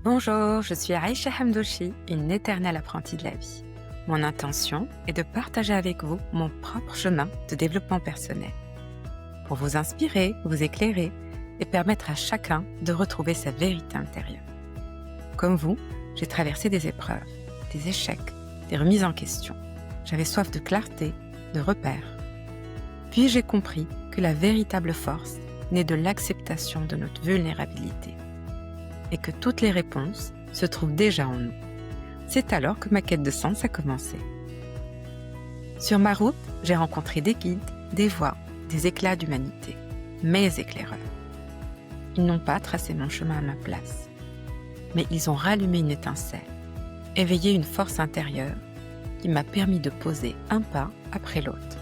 Bonjour, je suis Aïcha Hamdouchi, une éternelle apprentie de la vie. Mon intention est de partager avec vous mon propre chemin de développement personnel pour vous inspirer, vous éclairer et permettre à chacun de retrouver sa vérité intérieure. Comme vous, j'ai traversé des épreuves, des échecs, des remises en question. J'avais soif de clarté, de repères. Puis j'ai compris que la véritable force naît de l'acceptation de notre vulnérabilité et que toutes les réponses se trouvent déjà en nous. C'est alors que ma quête de sens a commencé. Sur ma route, j'ai rencontré des guides, des voix, des éclats d'humanité, mes éclaireurs. Ils n'ont pas tracé mon chemin à ma place, mais ils ont rallumé une étincelle, éveillé une force intérieure qui m'a permis de poser un pas après l'autre.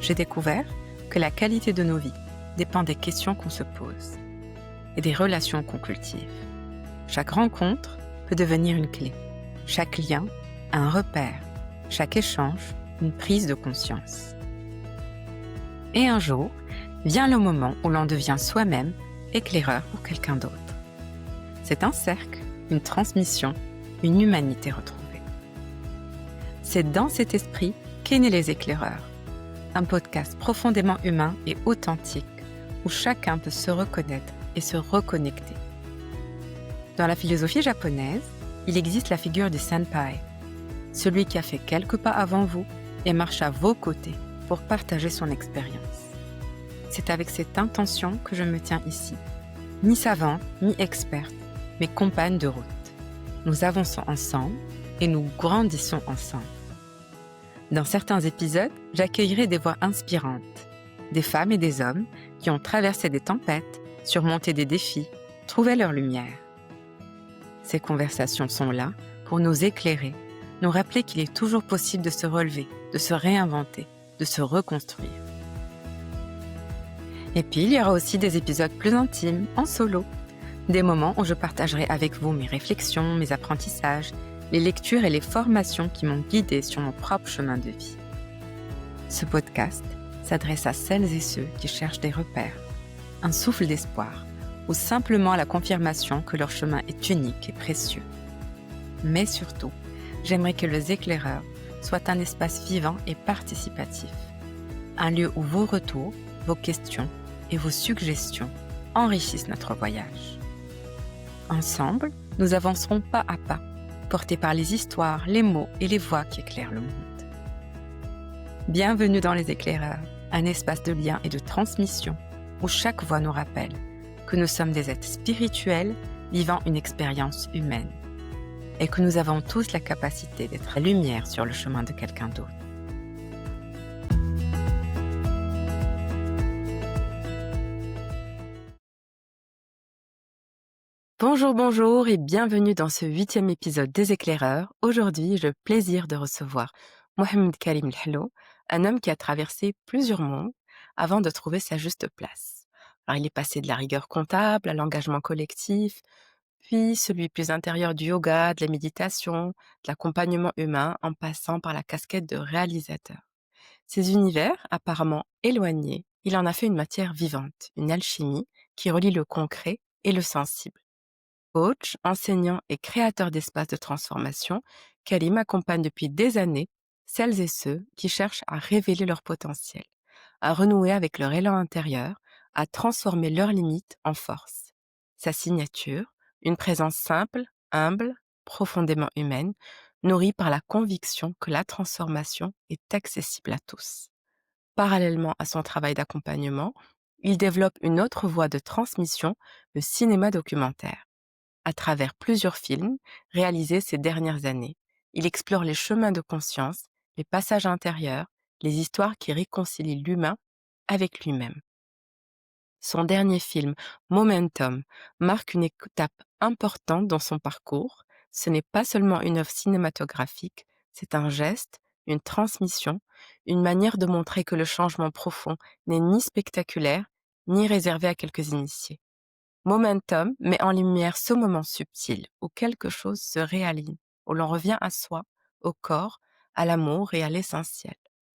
J'ai découvert que la qualité de nos vies dépend des questions qu'on se pose et des relations qu'on cultive. Chaque rencontre peut devenir une clé, chaque lien un repère, chaque échange une prise de conscience. Et un jour, vient le moment où l'on devient soi-même éclaireur pour quelqu'un d'autre. C'est un cercle, une transmission, une humanité retrouvée. C'est dans cet esprit qu'est né Les Éclaireurs, un podcast profondément humain et authentique où chacun peut se reconnaître et se reconnecter. Dans la philosophie japonaise, il existe la figure du senpai, celui qui a fait quelques pas avant vous et marche à vos côtés pour partager son expérience. C'est avec cette intention que je me tiens ici, ni savante, ni experte, mais compagne de route. Nous avançons ensemble et nous grandissons ensemble. Dans certains épisodes, j'accueillerai des voix inspirantes, des femmes et des hommes qui ont traversé des tempêtes, surmonté des défis, trouvé leur lumière. Ces conversations sont là pour nous éclairer, nous rappeler qu'il est toujours possible de se relever, de se réinventer, de se reconstruire. Et puis, il y aura aussi des épisodes plus intimes, en solo, des moments où je partagerai avec vous mes réflexions, mes apprentissages, les lectures et les formations qui m'ont guidée sur mon propre chemin de vie. Ce podcast s'adresse à celles et ceux qui cherchent des repères, un souffle d'espoir ou simplement la confirmation que leur chemin est unique et précieux. Mais surtout, j'aimerais que Les Éclaireurs soit un espace vivant et participatif, un lieu où vos retours, vos questions et vos suggestions enrichissent notre voyage. Ensemble, nous avancerons pas à pas, portés par les histoires, les mots et les voix qui éclairent le monde. Bienvenue dans Les Éclaireurs, un espace de lien et de transmission où chaque voix nous rappelle que nous sommes des êtres spirituels vivant une expérience humaine et que nous avons tous la capacité d'être la lumière sur le chemin de quelqu'un d'autre. Bonjour et bienvenue dans ce 8e épisode des Éclaireurs. Aujourd'hui, j'ai le plaisir de recevoir Mohamed Karim Lhelo, un homme qui a traversé plusieurs mondes avant de trouver sa juste place. Alors, il est passé de la rigueur comptable à l'engagement collectif, puis celui plus intérieur du yoga, de la méditation, de l'accompagnement humain, en passant par la casquette de réalisateur. Ces univers, apparemment éloignés, il en a fait une matière vivante, une alchimie qui relie le concret et le sensible. Coach, enseignant et créateur d'espaces de transformation, Karim accompagne depuis des années celles et ceux qui cherchent à révéler leur potentiel, à renouer avec leur élan intérieur, à transformer leurs limites en force. Sa signature, une présence simple, humble, profondément humaine, nourrie par la conviction que la transformation est accessible à tous. Parallèlement à son travail d'accompagnement, il développe une autre voie de transmission, le cinéma documentaire. À travers plusieurs films réalisés ces dernières années, il explore les chemins de conscience, les passages intérieurs, les histoires qui réconcilient l'humain avec lui-même. Son dernier film, Momentum, marque une étape importante dans son parcours. Ce n'est pas seulement une œuvre cinématographique, c'est un geste, une transmission, une manière de montrer que le changement profond n'est ni spectaculaire, ni réservé à quelques initiés. Momentum met en lumière ce moment subtil où quelque chose se réaligne, où l'on revient à soi, au corps, à l'amour et à l'essentiel.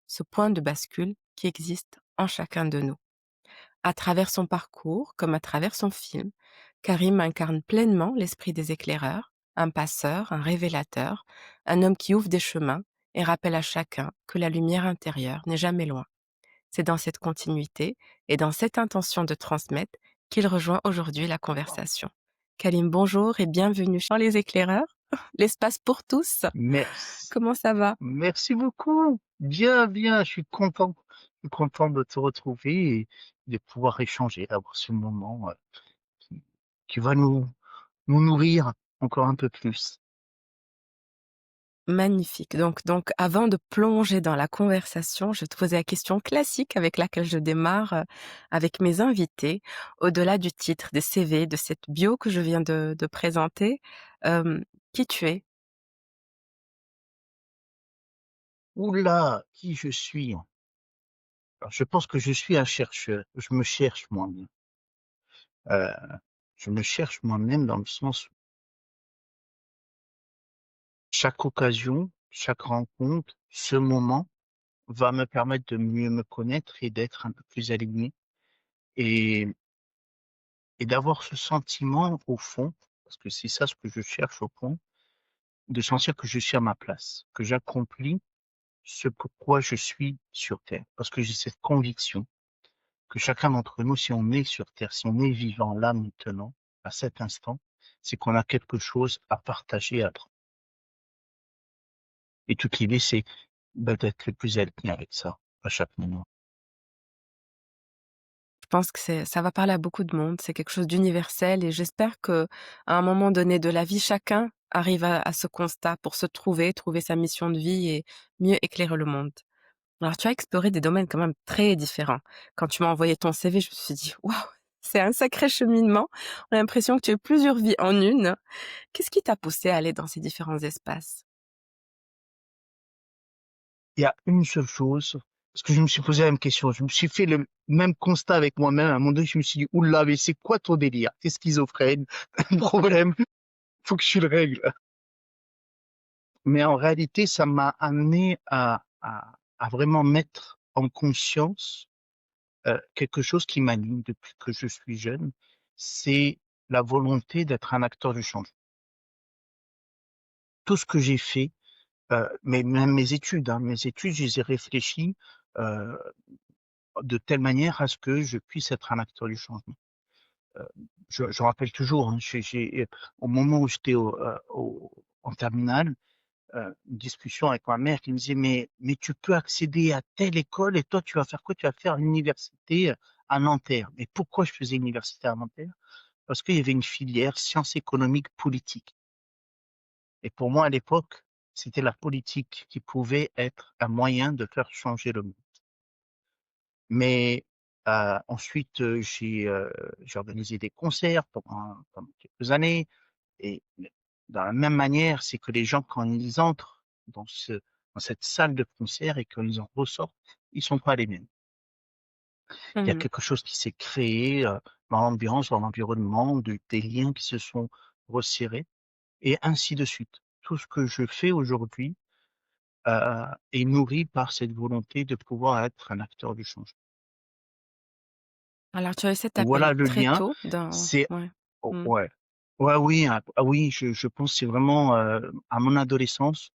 Ce point de bascule qui existe en chacun de nous. À travers son parcours, comme à travers son film, Karim incarne pleinement l'esprit des éclaireurs, un passeur, un révélateur, un homme qui ouvre des chemins et rappelle à chacun que la lumière intérieure n'est jamais loin. C'est dans cette continuité et dans cette intention de transmettre qu'il rejoint aujourd'hui la conversation. Kalim, bonjour et bienvenue dans Les Éclaireurs, l'espace pour tous. Merci, Comment ça va? merci beaucoup. Bien, bien, je suis content de te retrouver et de pouvoir échanger, d'avoir ce moment qui, qui va nous nourrir encore un peu plus. Magnifique. Donc, avant de plonger dans la conversation, je vais te poser la question classique avec laquelle je démarre avec mes invités. Au-delà du titre, des CV, de cette bio que je viens de présenter, qui tu es? Oula, qui je suis? Alors, je pense que je suis un chercheur. Je me cherche moi-même. Euh, je me cherche moi-même dans le sens où chaque occasion, chaque rencontre, ce moment va me permettre de mieux me connaître et d'être un peu plus aligné. Et Et d'avoir ce sentiment au fond, parce que c'est ça ce que je cherche au fond, de sentir que je suis à ma place, que j'accomplis ce pourquoi je suis sur terre. Parce que j'ai cette conviction que chacun d'entre nous, si on est sur terre, si on est vivant là maintenant, à cet instant, c'est qu'on a quelque chose à partager, à apprendre. Et toute l'idée, c'est d'être le plus aligné avec ça à chaque moment. Je pense que ça va parler à beaucoup de monde, c'est quelque chose d'universel et j'espère que à un moment donné de la vie, chacun arrive à ce constat pour se trouver sa mission de vie et mieux éclairer le monde. Alors tu as exploré des domaines quand même très différents. Quand tu m'as envoyé ton CV, je me suis dit: «Waouh, c'est un sacré cheminement». On a l'impression que tu as eu plusieurs vies en une. Qu'est-ce qui t'a poussé à aller dans ces différents espaces? Il y a une seule chose, parce que je me suis posé la même question, je me suis fait le même constat avec moi-même. À un moment donné, je me suis dit, oula, mais c'est quoi ton délire? T'es schizophrène, un problème, faut que je le règle. Mais en réalité, ça m'a amené à vraiment mettre en conscience quelque chose qui m'anime depuis que je suis jeune, c'est la volonté d'être un acteur du changement. Tout ce que j'ai fait, mais même mes études, je les ai réfléchies euh, de telle manière à ce que je puisse être un acteur du changement. Euh, je rappelle toujours, hein, au moment où j'étais en terminale, une discussion avec ma mère qui me disait, mais tu peux accéder à telle école et toi, tu vas faire quoi? Tu vas faire l'université à Nanterre. Mais pourquoi je faisais l'université à Nanterre? Parce qu'il y avait une filière sciences économiques politiques. Et pour moi, à l'époque, c'était la politique qui pouvait être un moyen de faire changer le monde. Mais ensuite, j'ai organisé des concerts pendant quelques années. Et dans la même manière, c'est que les gens, quand ils entrent dans cette salle de concert et qu'ils en ressortent, ils sont pas les mêmes. Il y a Mmh. quelque chose qui s'est créé dans l'ambiance, dans l'environnement, des liens qui se sont resserrés, et ainsi de suite. Tout ce que je fais aujourd'hui est nourri par cette volonté de pouvoir être un acteur du changement. Alors tu as eu cet appel Voilà le très lien. tôt dans C'est ouais. oh, Mmh. ouais. Ouais, oui, oui, je pense que c'est vraiment à mon adolescence.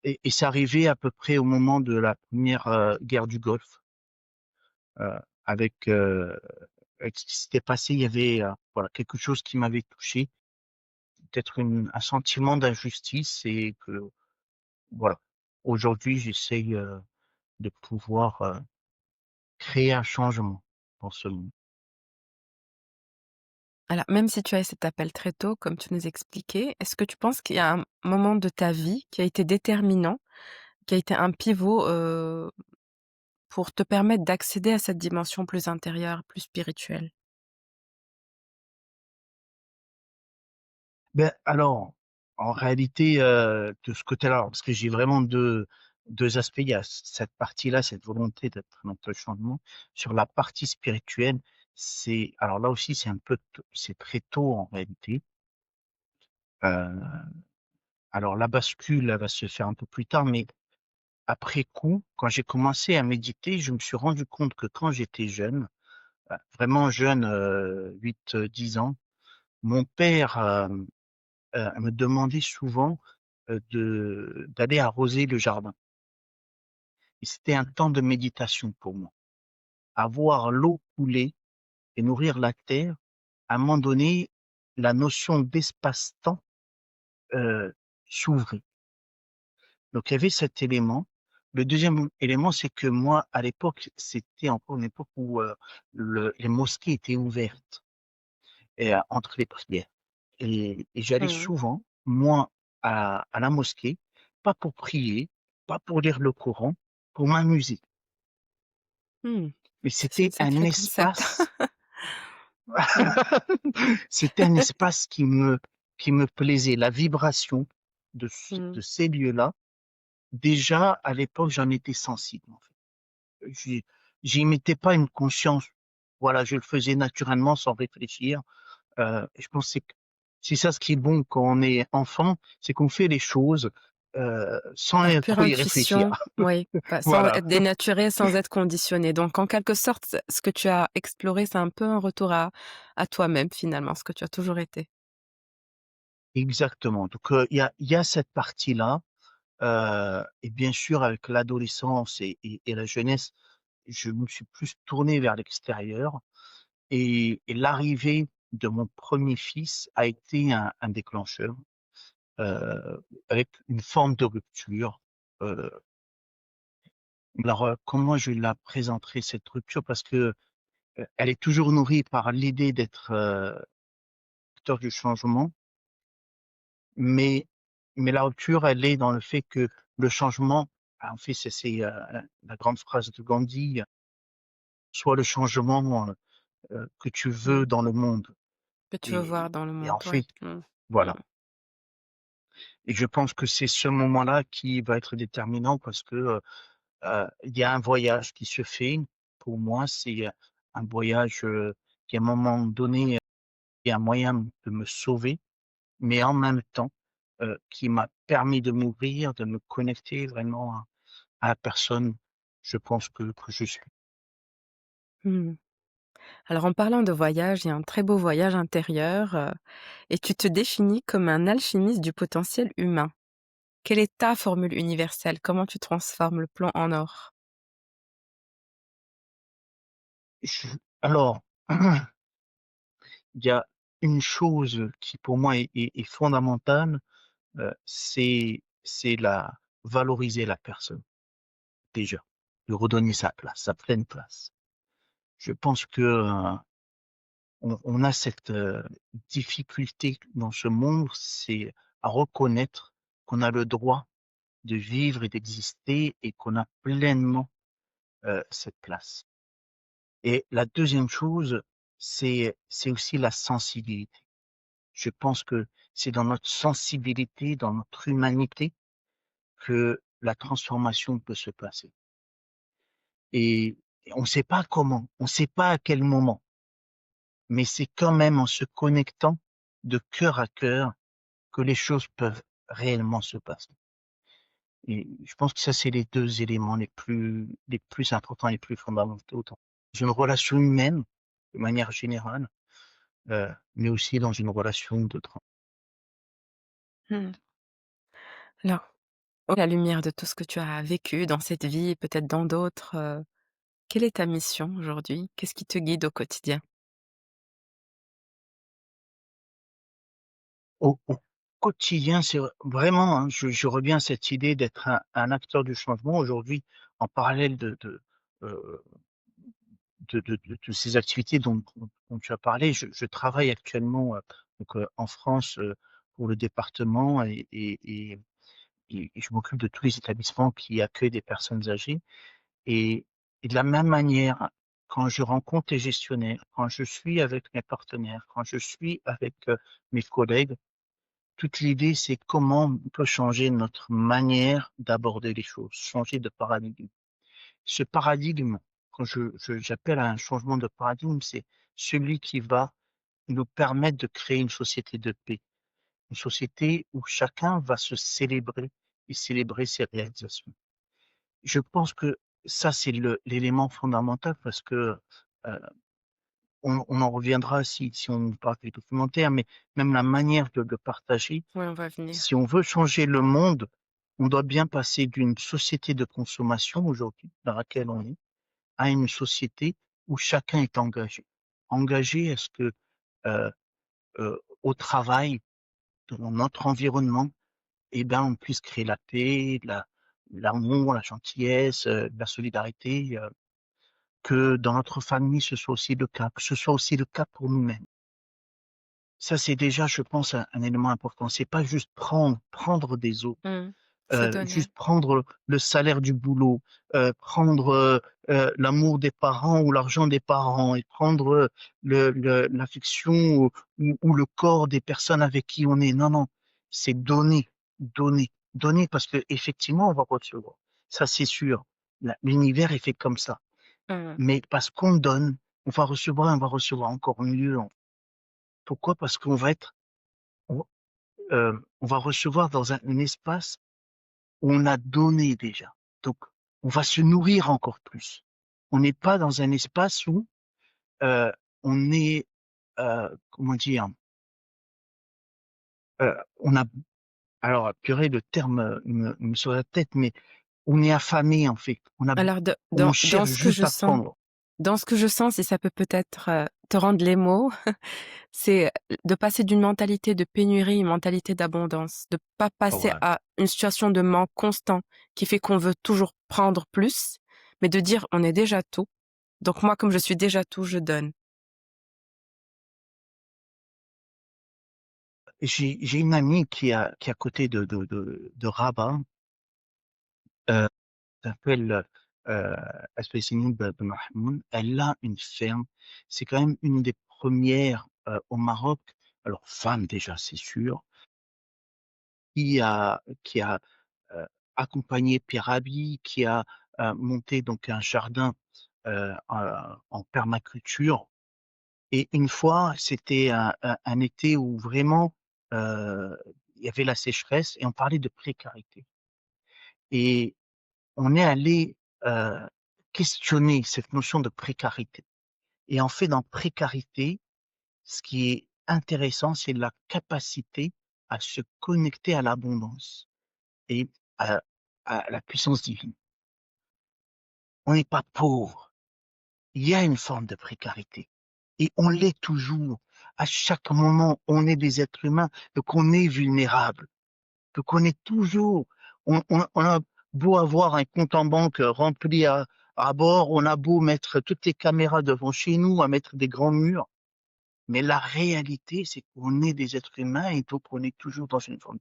Et c'est arrivé à peu près au moment de la première guerre du Golfe. Euh, avec, euh, avec ce qui s'était passé, il y avait voilà, quelque chose qui m'avait touché, peut-être un sentiment d'injustice et que voilà. Aujourd'hui, j'essaye de pouvoir créer un changement dans ce monde. Alors même si tu as eu cet appel très tôt, comme tu nous expliquais, est-ce que tu penses qu'il y a un moment de ta vie qui a été déterminant, qui a été un pivot, pour te permettre d'accéder à cette dimension plus intérieure, plus spirituelle? Ben, alors, en réalité, de ce côté-là, parce que j'ai vraiment deux aspects. Il y a cette partie-là, cette volonté d'être dans le changement. Sur la partie spirituelle, alors là aussi, c'est très tôt en réalité. Euh, alors la bascule, elle va se faire un peu plus tard, mais après coup, quand j'ai commencé à méditer, je me suis rendu compte que quand j'étais jeune, vraiment jeune, 8, 10 ans, Mon père me demandait souvent d'aller arroser le jardin. Et c'était un temps de méditation pour moi. Avoir l'eau couler et nourrir la terre, à un moment donné, la notion d'espace-temps euh, s'ouvrait. Donc il y avait cet élément. Le deuxième élément, c'est que moi, à l'époque, c'était encore une époque où les mosquées étaient ouvertes entre les prières. Et j'allais Mmh. souvent, moi, à la mosquée, pas pour prier, pas pour lire le Coran, pour m'amuser. Mmh. Mais C'est une c'était un sacré concept. espace, Mmh. c'était un espace qui me plaisait. La vibration Mmh. de ces lieux-là, déjà à l'époque, j'en étais sensible. En fait. J'y mettais pas une conscience. Voilà, je le faisais naturellement sans réfléchir. Je pense que c'est ça ce qui est bon quand on est enfant, c'est qu'on fait les choses sans Par pure trop y réfléchir. intuition, oui, pas sans Voilà, être dénaturé, sans être conditionné. Donc en quelque sorte, ce que tu as exploré, c'est un peu un retour à toi-même finalement, ce que tu as toujours été. exactement. Donc il y a cette partie-là, et bien sûr avec l'adolescence et la jeunesse, je me suis plus tourné vers l'extérieur et l'arrivée de mon premier fils a été un déclencheur euh, avec une forme de rupture. Euh, alors comment je la présenterai cette rupture parce que elle est toujours nourrie par l'idée d'être acteur du changement, mais, mais la rupture, elle est dans le fait que le changement, en fait, c'est la grande phrase de Gandhi, soit le changement que tu veux Mmh. dans le monde. Que tu veux voir Et, dans le et monde, en ouais. fait, Mmh. Mmh. voilà. Et je pense que c'est ce moment-là qui va être déterminant parce que il y a un voyage qui se fait. Pour moi, c'est un voyage qui, à un moment donné, est un moyen de me sauver mais en même temps, qui m'a permis de m'ouvrir, de me connecter vraiment à la personne, je pense que je suis. Mmh. Alors en parlant de voyage, il y a un très beau voyage intérieur, et tu te définis comme un alchimiste du potentiel humain. Quelle est ta formule universelle? Comment tu transformes le plomb en or? Je alors, il y a une chose qui pour moi est fondamentale, c'est la valoriser la personne, déjà, lui redonner sa place, sa pleine place. Je pense que, on a cette, difficulté dans ce monde, c'est à reconnaître qu'on a le droit de vivre et d'exister et qu'on a pleinement cette place. Et la deuxième chose, c'est aussi la sensibilité. Je pense que c'est dans notre sensibilité, dans notre humanité, que la transformation peut se passer. Et on ne sait pas comment, on ne sait pas à quel moment, mais c'est quand même en se connectant de cœur à cœur que les choses peuvent réellement se passer. Et je pense que ça, c'est les deux éléments les plus importants, les plus fondamentaux dans une relation humaine, de manière générale, mais aussi dans une relation de travail. Mmh. Alors, à la lumière de tout ce que tu as vécu dans cette vie et peut-être dans d'autres, quelle est ta mission aujourd'hui? Qu'est-ce qui te guide au quotidien? Au quotidien, c'est vraiment, hein, je reviens à cette idée d'être un acteur du changement. Aujourd'hui, en parallèle euh, de ces activités dont tu as parlé, je travaille actuellement en France pour le département et je m'occupe de tous les établissements qui accueillent des personnes âgées. Et, et de la même manière, quand je rencontre les gestionnaires, quand je suis avec mes partenaires, quand je suis avec mes collègues, toute l'idée, c'est comment on peut changer notre manière d'aborder les choses, changer de paradigme. Ce paradigme, quand j'appelle à un changement de paradigme, c'est celui qui va nous permettre de créer une société de paix, une société où chacun va se célébrer et célébrer ses réalisations. Je pense que ça, c'est l'élément fondamental parce que euh, on en reviendra si on parle des documentaires, mais même la manière de le partager. Oui, on va venir. Si on veut changer le monde, on doit bien passer d'une société de consommation aujourd'hui, dans laquelle on est, à une société où chacun est engagé. Engagé à ce que euh, au travail, dans notre environnement, eh ben, on puisse créer la paix, l'amour, la gentillesse, la solidarité, que dans notre famille, ce soit aussi le cas, que ce soit aussi le cas pour nous-mêmes. Ça, c'est déjà, je pense, un élément important. C'est pas juste prendre des autres, Se donner. juste prendre le salaire du boulot, prendre l'amour des parents ou l'argent des parents et prendre l'affection ou le corps des personnes avec qui on est. Non, non, c'est donner, donner, donner parce que effectivement, on va recevoir. Ça, c'est sûr. L'univers est fait comme ça. Mmh. Mais parce qu'on donne, on va recevoir encore mieux. Pourquoi? Parce qu'on va être, on, on va recevoir dans un espace où on a donné déjà. Donc, on va se nourrir encore plus. On n'est pas dans un espace où euh, on est, comment dire, on a, alors, purée, le terme me sur la tête, mais on est affamé en fait. Alors On dans cherche ce que juste je à sens prendre. dans ce que je sens, si ça peut peut-être, te rendre les mots, c'est de passer d'une mentalité de pénurie à une mentalité d'abondance, de pas passer Ouais. à une situation de manque constant qui fait qu'on veut toujours prendre plus, mais de dire: «On est déjà tout, donc moi comme je suis déjà tout, je donne». J'ai une amie qui est à côté de Rabat, euh, s'appelle euh, Asfaïsine Ben Mahmoud. Elle a une ferme. C'est quand même une des premières au Maroc. Alors, femme déjà, c'est sûr, qui a euh, accompagné Pierre Rabhi, qui a monté donc un jardin en permaculture. Et une fois, c'était un été où vraiment il y avait la sécheresse et on parlait de précarité. Et on est allé questionner cette notion de précarité. Et en fait, dans précarité, ce qui est intéressant, c'est la capacité à se connecter à l'abondance et à, à la puissance divine. On n'est pas pauvre. Il y a une forme de précarité. Et on l'est toujours. À chaque moment, on est des êtres humains, donc on est vulnérable. Donc on est toujours, on a beau avoir un compte en banque rempli à bord, on a beau mettre toutes les caméras devant chez nous, à mettre des grands murs, mais la réalité, c'est qu'on est des êtres humains et donc on est toujours dans une forme.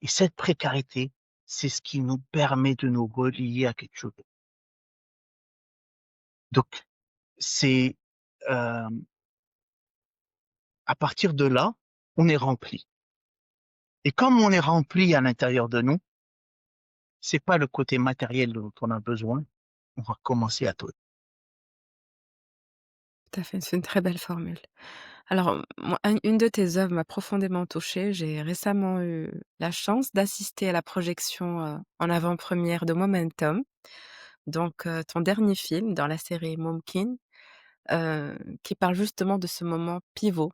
Et cette précarité, c'est ce qui nous permet de nous relier à quelque chose. Donc, c'est euh, à partir de là, on est rempli. Et comme on est rempli à l'intérieur de nous, c'est pas le côté matériel dont on a besoin. On va commencer à tout. Tout à fait, c'est une très belle formule. Alors, moi, une de tes œuvres m'a profondément touchée. J'ai récemment eu la chance d'assister à la projection, en avant-première de Momentum, donc ton dernier film dans la série Mumkin, qui parle justement de ce moment pivot,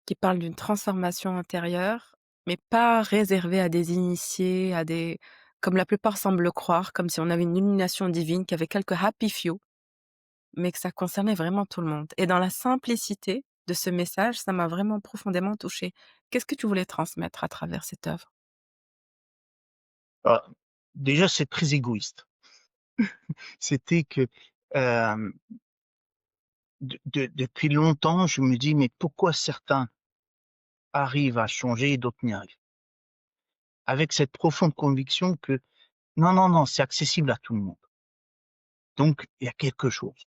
qui parle d'une transformation intérieure, mais pas réservée à des initiés, à des comme la plupart semblent le croire, comme si on avait une illumination divine, qu'il y avait quelques happy few, mais que ça concernait vraiment tout le monde. Et dans la simplicité de ce message, ça m'a vraiment profondément touchée. Qu'est-ce que tu voulais transmettre à travers cette œuvre? Alors, déjà, c'est très égoïste. C'était que euh, depuis longtemps, je me dis, mais pourquoi certains arrivent à changer et d'autres n'y arrivent? Avec cette profonde conviction que non, non, non, c'est accessible à tout le monde. Donc, il y a quelque chose.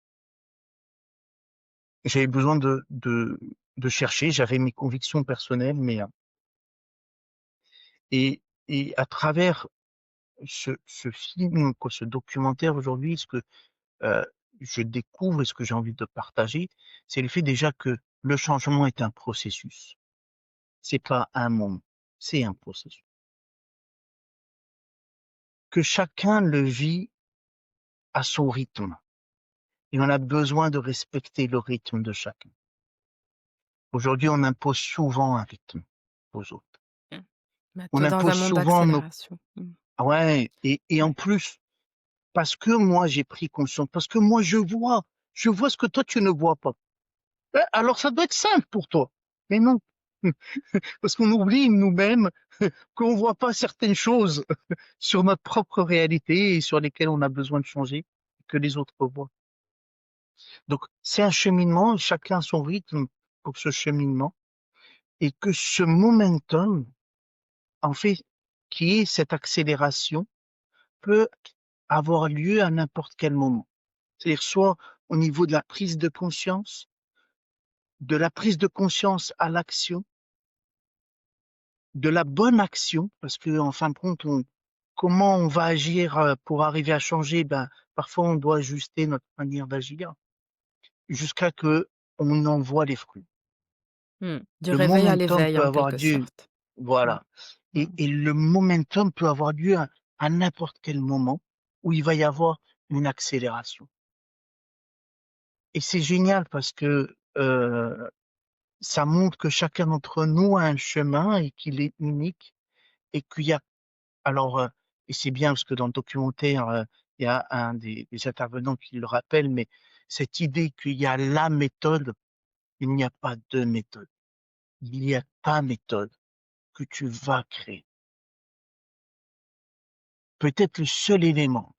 J'avais besoin de chercher, j'avais mes convictions personnelles, mais et à travers ce film, quoi, ce documentaire aujourd'hui, ce que euh, je découvre et ce que j'ai envie de partager, c'est le fait déjà que le changement est un processus. C'est pas un moment, c'est un processus. Que chacun le vit à son rythme. et on a besoin de respecter le rythme de chacun. Aujourd'hui, on impose souvent un rythme aux autres. Mmh. Bah, On tu dans impose un monde souvent nos... d'accélération. Mmh. Ouais, et en Ouais. plus, parce que moi j'ai pris conscience, parce que moi je vois ce que toi tu ne vois pas. Alors ça doit être simple pour toi. Mais non, parce qu'on oublie nous-mêmes qu'on voit pas certaines choses sur notre propre réalité et sur lesquelles on a besoin de changer, que les autres voient. Donc c'est un cheminement, chacun a son rythme pour ce cheminement, et que ce momentum, en fait, qui est cette accélération, peut avoir lieu à n'importe quel moment. C'est-à-dire soit au niveau de la prise de conscience, de la prise de conscience à l'action, de la bonne action, parce que en fin de compte, comment on va agir pour arriver à changer, ben, parfois on doit ajuster notre manière d'agir jusqu'à que on en voit les fruits. Mmh. Du Le réveil à momentum l'éveil peut en avoir quelque lieu, sorte. Mmh. voilà. Mmh. Et le momentum peut avoir lieu à n'importe quel moment où il va y avoir une accélération. Et c'est génial parce que ça montre que chacun d'entre nous a un chemin et qu'il est unique et qu'il y a alors et c'est bien parce que dans le documentaire, il y a un des intervenants qui le rappelle, mais cette idée qu'il y a la méthode, il n'y a pas de méthode. Il y a ta méthode que tu vas créer. Peut-être le seul élément,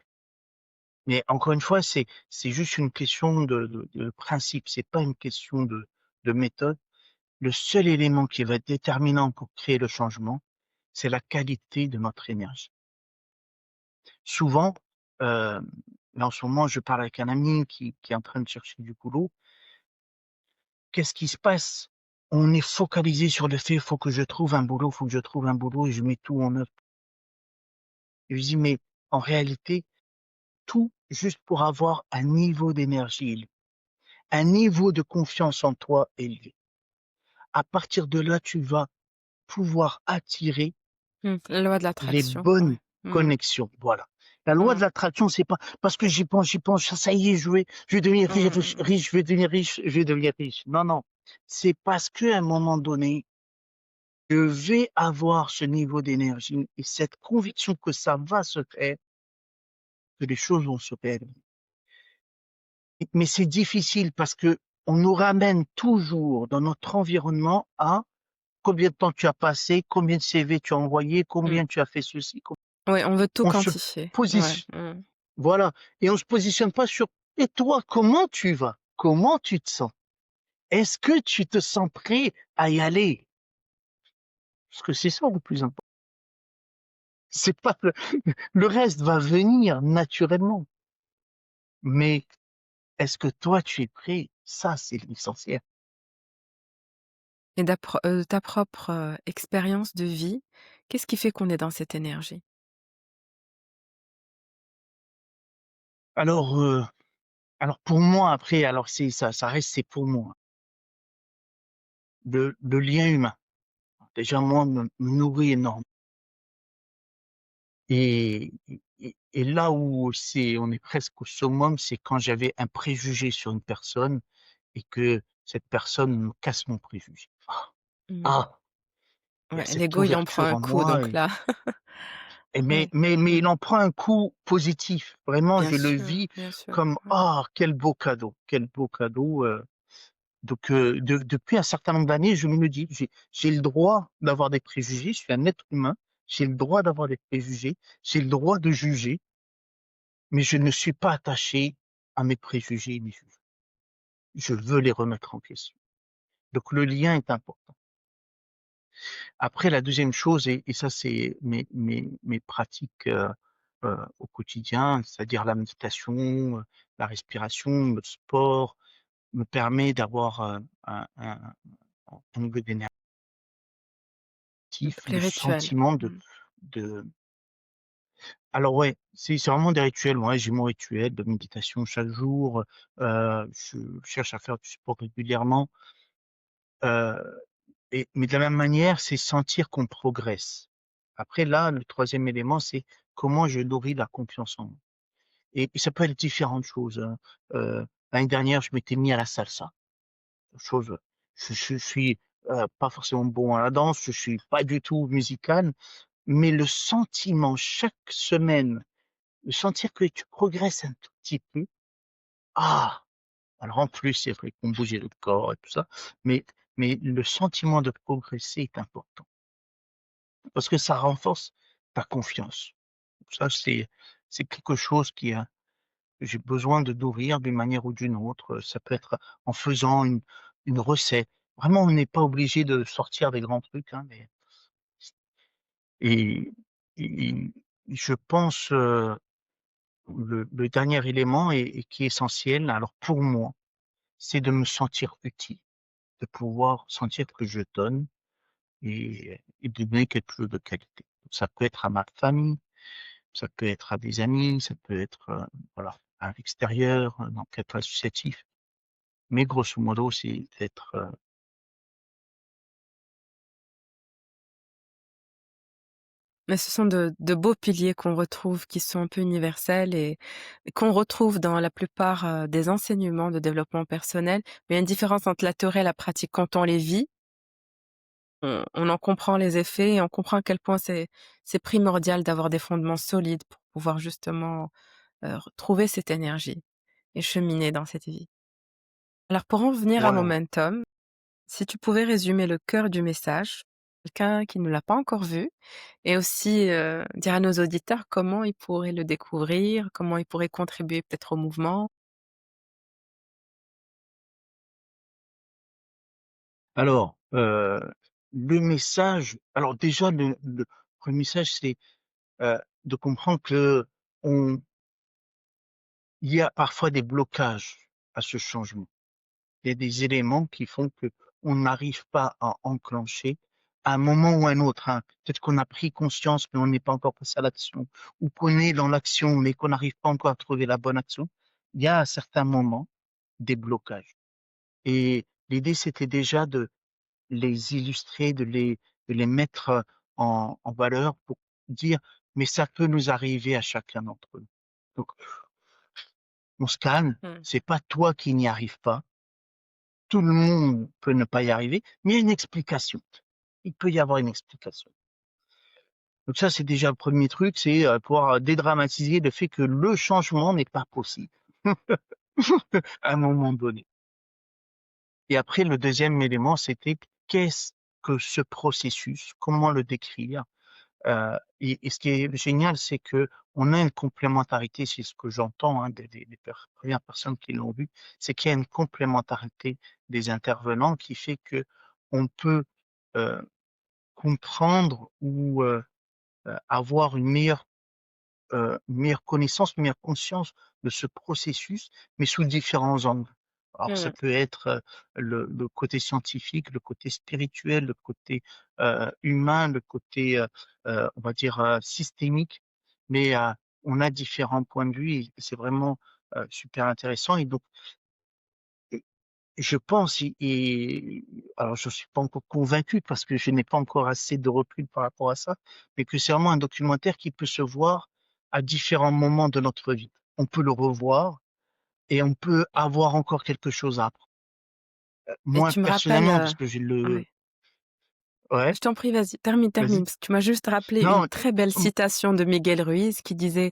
mais encore une fois, c'est juste une question de principe, c'est pas une question de méthode. Le seul élément qui va être déterminant pour créer le changement, c'est la qualité de notre énergie. Souvent, là en ce moment, je parle avec un ami qui est en train de chercher du boulot. Qu'est-ce qui se passe? On est focalisé sur le fait, il faut que je trouve un boulot, il faut que je trouve un boulot, et je mets tout en œuvre. Et je dis, mais en réalité, tout juste pour avoir un niveau d'énergie élevé, un niveau de confiance en toi élevé. À partir de là, tu vas pouvoir attirer Mmh. La loi de les l'attraction, ouais. bonnes Mmh. connexions. Voilà. La loi de Mmh. l'attraction, c'est pas parce que j'y pense, ça y est, je vais devenir Mmh mh, mmh. riche, je vais devenir riche, je vais devenir riche. Non, non. C'est parce qu'à un moment donné, je vais avoir ce niveau d'énergie et cette conviction que ça va se faire, que les choses vont se faire. Mais c'est difficile parce que on nous ramène toujours dans notre environnement à combien de temps tu as passé, combien de CV tu as envoyé, Mmh. combien tu as fait ceci. Ouais, on veut tout On se quantifier. Ouais. positionne. Mmh. Voilà. Et on se positionne pas sur et toi, comment tu vas? Comment tu te sens? Est-ce que tu te sens prêt à y aller? Parce que c'est ça le plus important. C'est pas le reste va venir naturellement. Mais est-ce que toi, tu es prêt? Ça, c'est l'essentiel. Et ta propre, expérience de vie, qu'est-ce qui fait qu'on est dans cette énergie? Alors, alors pour moi, après, alors c'est ça, ça reste, c'est pour moi. Le lien humain. Déjà, moi, me nourrit énormément. Et là où on est presque au summum, c'est quand j'avais un préjugé sur une personne et que cette personne me casse mon préjugé. Ah! Mmh. Ah! Il y a Ouais, cette l'ego, il en prend ouverture un en coup moi donc là. Ouais. mais Mmh. il en prend un coup positif. Vraiment, je le vis Bien sûr, comme: ouais. «Ah, quel beau cadeau», donc depuis un certain nombre d'années, je me dis: «J'ai le droit d'avoir des préjugés, je suis un être humain, j'ai le droit d'avoir des préjugés, j'ai le droit de juger, mais je ne suis pas attaché à mes préjugés et mes jugements. Je veux les remettre en question». Donc le lien est important. Après la deuxième chose et ça c'est mes pratiques, au quotidien, c'est-à-dire la méditation, la respiration, le sport, me permet d'avoir, un niveau d'énergie, Donc les le rituels. sentiment Mmh. de alors ouais, c'est vraiment des rituels, ouais, j'ai mon rituel de méditation chaque jour, je cherche à faire du sport régulièrement, heu mais de la même manière, c'est sentir qu'on progresse. Après là, le troisième élément, c'est comment je nourris la confiance en moi et ça peut être différentes choses, hein, L'année dernière, je m'étais mis à la salsa. Chose, je suis pas forcément bon à la danse, je suis pas du tout musical, mais le sentiment chaque semaine, de sentir que tu progresses un tout petit peu, ah! Alors en plus, c'est vrai qu'on bougeait le corps et tout ça, mais, mais le sentiment de progresser est important parce que ça renforce ta confiance. Ça, c'est quelque chose que j'ai besoin de nourrir d'une manière ou d'une autre. Ça peut être en faisant une recette. Vraiment, on n'est pas obligé de sortir des grands trucs, hein, mais et, et je pense le dernier élément et qui est essentiel. Alors pour moi, c'est de me sentir utile, de pouvoir sentir que je donne et de donner quelque chose de qualité. Ça peut être à ma famille, ça peut être à des amis, ça peut être voilà, à l'extérieur, dans le cadre associatif. Mais grosso modo, c'est d'être Mais ce sont de beaux piliers qu'on retrouve, qui sont un peu universels et qu'on retrouve dans la plupart, des enseignements de développement personnel. Mais il y a une différence entre la théorie et la pratique. Quand on les vit, on en comprend les effets et on comprend à quel point c'est primordial d'avoir des fondements solides pour pouvoir justement, retrouver cette énergie et cheminer dans cette vie. Alors pour en venir à ouais, ouais. Momentum, si tu pouvais résumer le cœur du message, quelqu'un qui ne l'a pas encore vu et aussi, dire à nos auditeurs comment ils pourraient le découvrir, comment ils pourraient contribuer peut-être au mouvement? Alors, le message, alors déjà, le premier message, c'est de comprendre que on, il y a parfois des blocages à ce changement. Il y a des éléments qui font que on n'arrive pas à enclencher à un moment ou à un autre, hein. Peut-être qu'on a pris conscience, mais on n'est pas encore passé à l'action, ou qu'on est dans l'action, mais qu'on n'arrive pas encore à trouver la bonne action. Il y a à certains moments des blocages. Et l'idée, c'était déjà de les illustrer, de les mettre en valeur pour dire, mais ça peut nous arriver à chacun d'entre nous. Donc, on se calme, Mmh. c'est pas toi qui n'y arrives pas. Tout le monde peut ne pas y arriver, mais il y a une explication. Il peut y avoir une explication. Donc ça, c'est déjà le premier truc, c'est pouvoir dédramatiser le fait que le changement n'est pas possible à un moment donné. Et après, le deuxième élément, c'était qu'est-ce que ce processus, comment le décrire. Et ce qui est génial, c'est que on a une complémentarité, c'est ce que j'entends hein, premières personnes qui l'ont vu, c'est qu'il y a une complémentarité des intervenants qui fait que on peut euh, comprendre ou avoir une meilleure connaissance, une meilleure conscience de ce processus, mais sous différents angles. Alors, ça Mmh. peut être le côté scientifique, le côté spirituel, le côté humain, le côté, on va dire, systémique, mais on a différents points de vue et c'est vraiment super intéressant. Et donc, je pense, alors je suis pas encore convaincu parce que je n'ai pas encore assez de recul par rapport à ça, mais que c'est vraiment un documentaire qui peut se voir à différents moments de notre vie. On peut le revoir et on peut avoir encore quelque chose à apprendre. Et Moi, tu me rappelles, personnellement, parce que j'ai le, ouais. ouais, Je t'en prie, vas-y, termine, termine, vas-y. parce que tu m'as juste rappelé une Non, très belle hum, citation de Miguel Ruiz qui disait: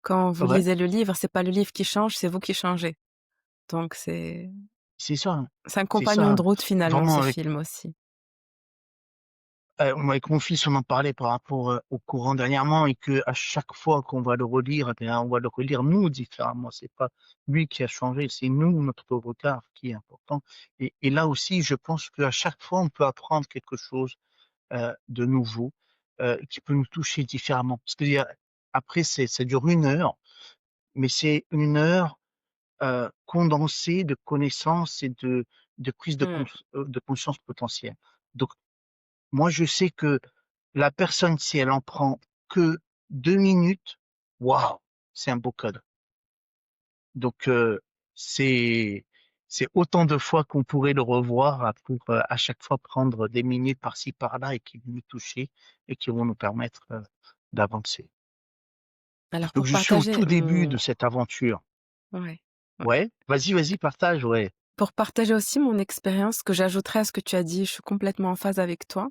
«Quand vous ouais, lisez le livre, c'est pas le livre qui change, c'est vous qui changez». Donc c'est ça, hein. c'est un C'est compagnon ça. de route finalement, Vraiment ce avec film aussi. Moi, avec mon fils, on en parlait par rapport au courant dernièrement et que à chaque fois qu'on va le relire, eh bien, on va le relire nous différemment. C'est pas lui qui a changé, c'est nous, notre regard qui est important. Et là aussi, je pense qu'à chaque fois, on peut apprendre quelque chose de nouveau qui peut nous toucher différemment. Parce que après, ça dure 1 heure, mais c'est 1 heure condensée de connaissances et de prise Mmh. de conscience potentielle. Donc, moi, je sais que la personne, si elle en prend que 2 minutes, waouh, c'est un beau cadeau. Donc, c'est c'est autant de fois qu'on pourrait le revoir pour à chaque fois prendre des minutes par-ci par-là et qui vont nous toucher et qui vont nous permettre d'avancer. Alors Donc, pour je suis au partager tout début de mon cette aventure. ouais. Ouais, vas-y, partage, ouais. Pour partager aussi mon expérience, ce que j'ajouterais à ce que tu as dit, je suis complètement en phase avec toi,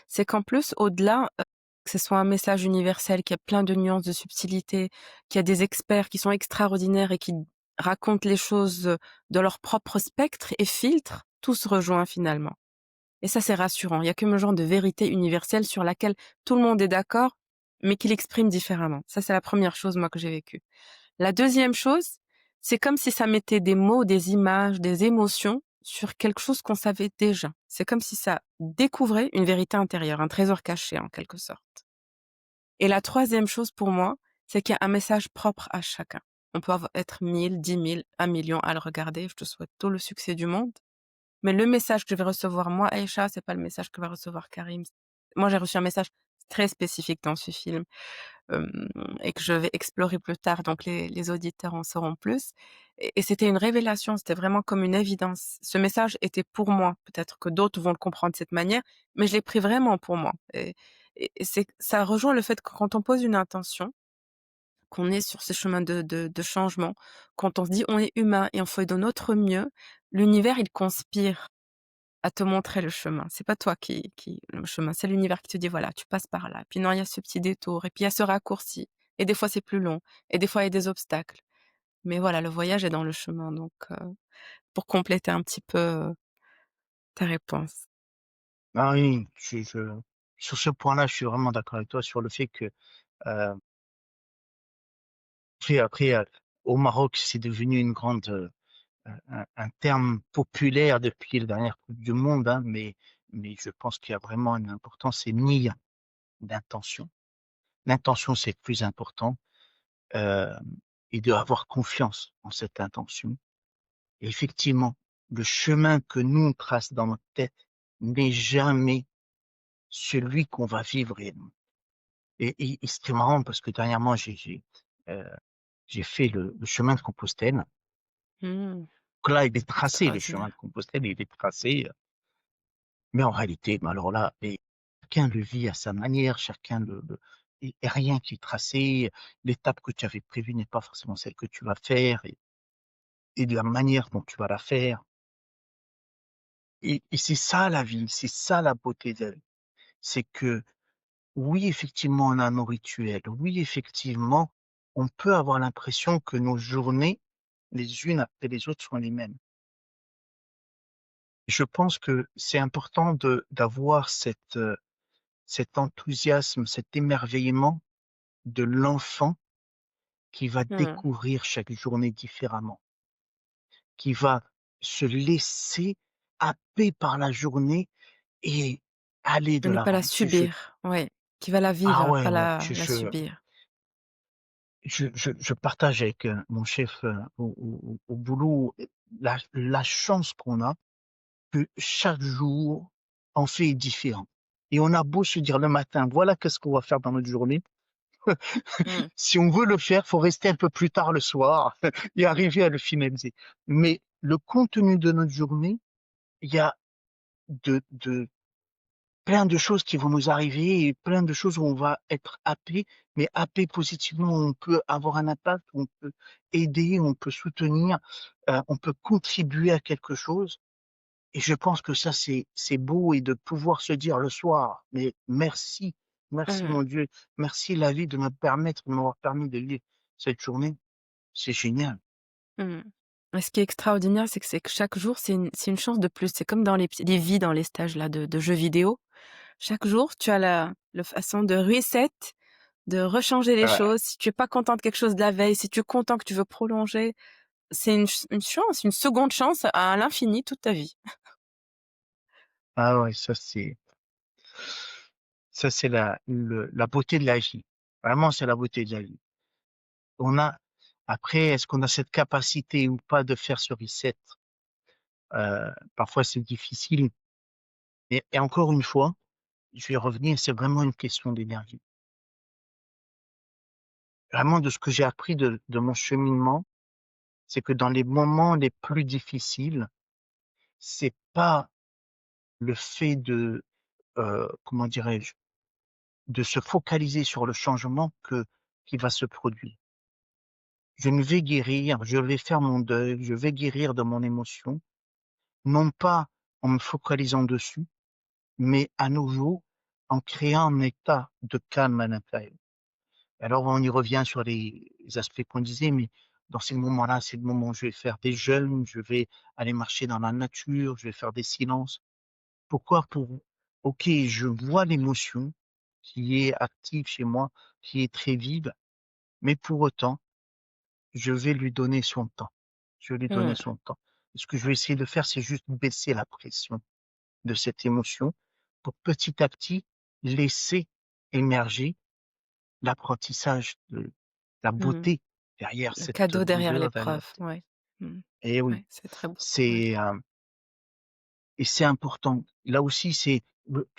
c'est qu'en plus, au-delà, que ce soit un message universel, qui a plein de nuances, de subtilités, qu'il y a des experts qui sont extraordinaires et qui racontent les choses, de leur propre spectre et filtre, tout se rejoint finalement. Et ça, c'est rassurant. Il y a comme un genre de vérité universelle sur laquelle tout le monde est d'accord, mais qui l'exprime différemment. Ça, c'est la première chose, moi, que j'ai vécue. La deuxième chose, c'est comme si ça mettait des mots, des images, des émotions sur quelque chose qu'on savait déjà. C'est comme si ça découvrait une vérité intérieure, un trésor caché en quelque sorte. Et la troisième chose pour moi, c'est qu'il y a un message propre à chacun. On peut être 1000, 10 000, 1 million à le regarder. Je te souhaite tout le succès du monde. Mais le message que je vais recevoir moi, Aïcha, c'est pas le message que va recevoir Karim. Moi, j'ai reçu un message très spécifique dans ce film. Hem Et que je vais explorer plus tard, donc les auditeurs en sauront plus et c'était une révélation, c'était vraiment comme une évidence. Ce message était pour moi, peut-être que d'autres vont le comprendre de cette manière, mais je l'ai pris vraiment pour moi et c'est ça rejoint le fait que quand on pose une intention, qu'on est sur ce chemin de changement, quand on se dit: «On est humain et on fait de notre mieux», l'univers, il conspire à te montrer le chemin. C'est pas toi qui le chemin, c'est l'univers qui te dit: «Voilà, tu passes par là». Puis non, il y a ce petit détour et puis il y a ce raccourci et des fois c'est plus long et des fois il y a des obstacles. Mais voilà, le voyage est dans le chemin donc pour compléter un petit peu, ta réponse. Ah oui, sur ce point-là, je suis vraiment d'accord avec toi sur le fait que, heu, après, au Maroc, c'est devenu une grande, un terme populaire depuis la dernière coupe du monde, hein, mais je pense qu'il y a vraiment une importance, c'est niya, d'intention. L'intention, c'est le plus important, hem et d'avoir confiance en cette intention. Et effectivement, le chemin que nous on trace dans notre tête n'est jamais celui qu'on va vivre réellement. Et c'est marrant parce que dernièrement heu, j'ai fait le chemin de Compostelle. Mmh, Donc là, il est tracé, le chemin de extraordinaire. Compostelle, il est tracé, mais en réalité, mais alors là, et chacun le vit à sa manière, chacun le et rien qui est tracé. L'étape que tu avais prévue n'est pas forcément celle que tu vas faire et de la manière dont tu vas la faire. Et c'est ça la vie, c'est ça la beauté de la vie. C'est que oui, effectivement, on a nos rituels. Oui, effectivement, on peut avoir l'impression que nos journées, les unes après les autres, sont les mêmes. Je pense que c'est important d'avoir cet enthousiasme, cet émerveillement de l'enfant qui va Mmh. découvrir chaque journée différemment, qui va se laisser happer par la journée et aller Et de ne pas la l'avant. subir, ouais, qui va la Ah vivre, ouais, pas ouais, la subir. je partage avec, mon chef, au boulot, la chance qu'on a que chaque jour en fait est différent. Et on a beau se dire le matin: «Voilà qu'est-ce qu'on va faire dans notre journée». Mmh. Si on veut le faire, faut rester un peu plus tard le soir et arriver à le finaliser. Mais le contenu de notre journée, il y a de plein de choses qui vont nous arriver et plein de choses où on va être happé, mais happé positivement. On peut avoir un impact, on peut aider, on peut soutenir, on peut contribuer à quelque chose. Et je pense que ça, c'est beau, et de pouvoir se dire le soir: «Mais merci, merci Mmh. mon Dieu, merci la vie de de m'avoir permis de vivre cette journée». C'est génial. Mmh. Et ce qui est extraordinaire, c'est que chaque jour, c'est une chance de plus. C'est comme dans les vies dans les stages là de jeux vidéo. Chaque jour, tu as la façon de reset, de rechanger les Ouais. choses. Si tu es pas content de quelque chose de la veille, si tu es content que tu veux prolonger, c'est une chance, une seconde chance à l'infini toute ta vie. Ah ouais, ça c'est la beauté de la vie. Vraiment, c'est la beauté de la vie. On a Après, est-ce qu'on a cette capacité ou pas de faire ce reset? Parfois c'est difficile, et encore une fois, je vais revenir, c'est vraiment une question d'énergie. Vraiment, de ce que j'ai appris de mon cheminement, c'est que dans les moments les plus difficiles, c'est pas le fait comment dirais-je? De se focaliser sur le changement qui va se produire. je ne vais guérir, je vais faire mon deuil, je vais guérir de mon émotion, non pas en me focalisant dessus, mais à nouveau en créant un état de calme à l'intérieur. Alors on y revient sur les aspects qu'on disait, mais dans ces moments-là, c'est le moment où je vais faire des jeûnes, je vais aller marcher dans la nature, je vais faire des silences. Pourquoi? OK, je vois l'émotion qui est active chez moi, qui est très vive, mais pour autant, je vais lui donner son temps. Je vais lui donner Mmh. son temps. Et ce que je vais essayer de faire, c'est juste baisser la pression de cette émotion pour petit à petit laisser émerger l'apprentissage de la Mmh. beauté derrière Le cette cadeau derrière douleur, derrière l'épreuve, ouais. Mmh. et oui, Ouais, c'est très beau, ouais. c'est, et c'est important. Là aussi, tu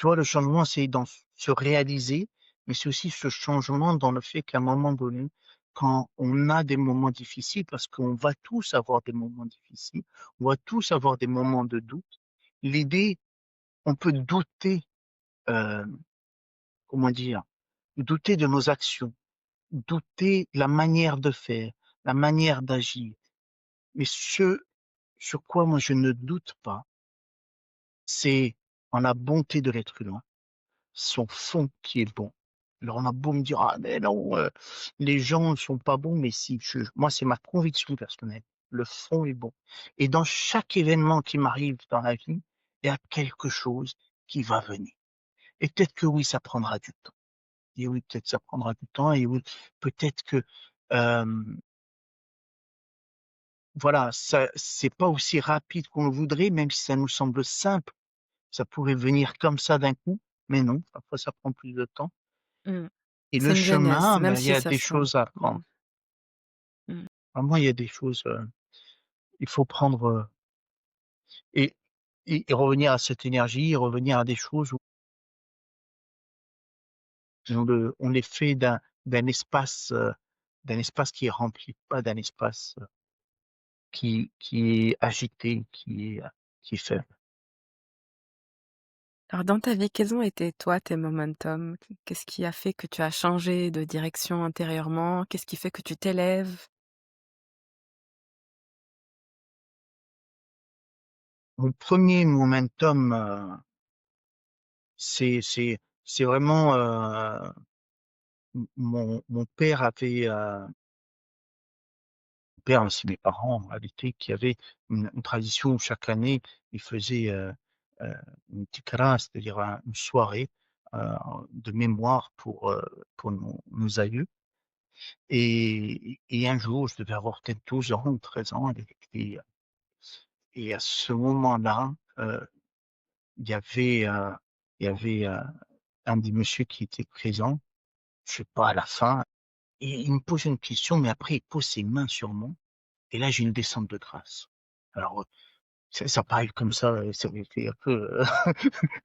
vois, le changement, c'est dans se réaliser, mais c'est aussi ce changement dans le fait qu'à un moment donné, quand on a des moments difficiles, parce qu'on va tous avoir des moments difficiles, on va tous avoir des moments de doute. L'idée, on peut douter, euh, comment dire, douter de nos actions, douter de la manière de faire, la manière d'agir. Mais ce sur quoi moi je ne doute pas, c'est en la bonté de l'être humain, son fond qui est bon. Alors on a beau me dire, ah mais non, les gens ne sont pas bons, mais si, moi c'est ma conviction personnelle, le fond est bon. Et dans chaque événement qui m'arrive dans la vie, il y a quelque chose qui va venir. Et peut-être que oui, ça prendra du temps. Et oui, peut-être ça prendra du temps. Et oui, peut-être que euh, voilà, ça c'est pas aussi rapide qu'on le voudrait, même si ça nous semble simple. Ça pourrait venir comme ça d'un coup, mais non, parfois ça prend plus de temps. Mmh. Et C'est le une genèse, chemin, même ben, il y si a ça des semble. choses à Mmh. apprendre. Mmh. Vraiment, il y a des choses, il faut prendre, et, et revenir à cette énergie, revenir à des choses où on est fait d'un espace, d'un espace qui est rempli, pas d'un espace qui est agité, qui est faible. Alors dans ta vie, quels ont été toi tes momentum? Qu'est-ce qui a fait que tu as changé de direction intérieurement? Qu'est-ce qui fait que tu t'élèves? Mon premier momentum, c'est vraiment, mon père avait, mon père ainsi mes parents en réalité, qui avaient une tradition où chaque année, ils faisaient, heu, une tikra, c'est-à-dire une soirée, heu, de mémoire pour nos aïeux. Et un jour, je devais avoir peut-être 12 ans ou 13 ans, et à ce moment-là, il y avait, il y avait, un des messieurs qui était présent, je sais pas, à la fin, et il me pose une question, mais après il pose ses mains sur moi, et là j'ai une descente de grâce. Alors, ça paraît comme ça, ça fait un peu,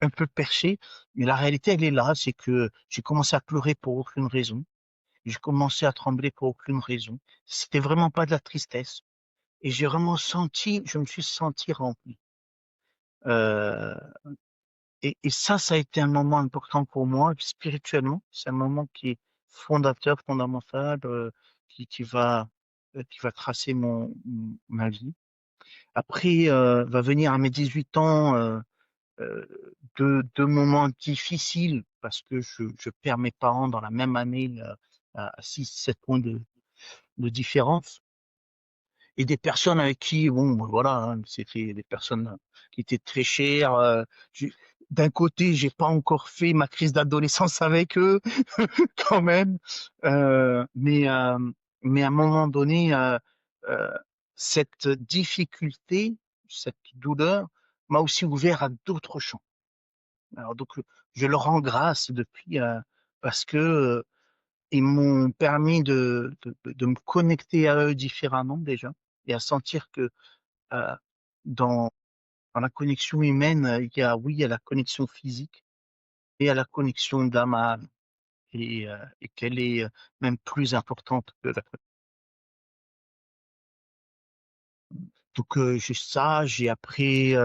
un peu perché, mais la réalité elle est là, c'est que j'ai commencé à pleurer pour aucune raison. J'ai commencé à trembler pour aucune raison. C'était vraiment pas de la tristesse. Et j'ai vraiment senti, je me suis senti rempli. Euh, et ça a été un moment important pour moi, spirituellement. C'est un moment qui est fondateur, fondamental, qui va tracer ma vie. Après, va venir à mes 18 ans, euh, deux moments difficiles parce que je perds mes parents dans la même année, à 6, 7 points de différence. Et des personnes avec qui, bon, ben voilà, hein, c'était des personnes qui étaient très chères. D'un côté, j'ai pas encore fait ma crise d'adolescence avec eux, quand même. Euh, mais, euh, mais à un moment donné, euh, cette difficulté, cette douleur, m'a aussi ouvert à d'autres champs. Alors donc, je leur rends grâce depuis, parce que ils m'ont permis de me connecter à eux différemment déjà, et à sentir que euh, dans, dans la connexion humaine, oui, il y a la connexion physique et il y a la connexion d'âme à âme, et qu'elle est même plus importante que la. Donc j'ai ça, j'ai après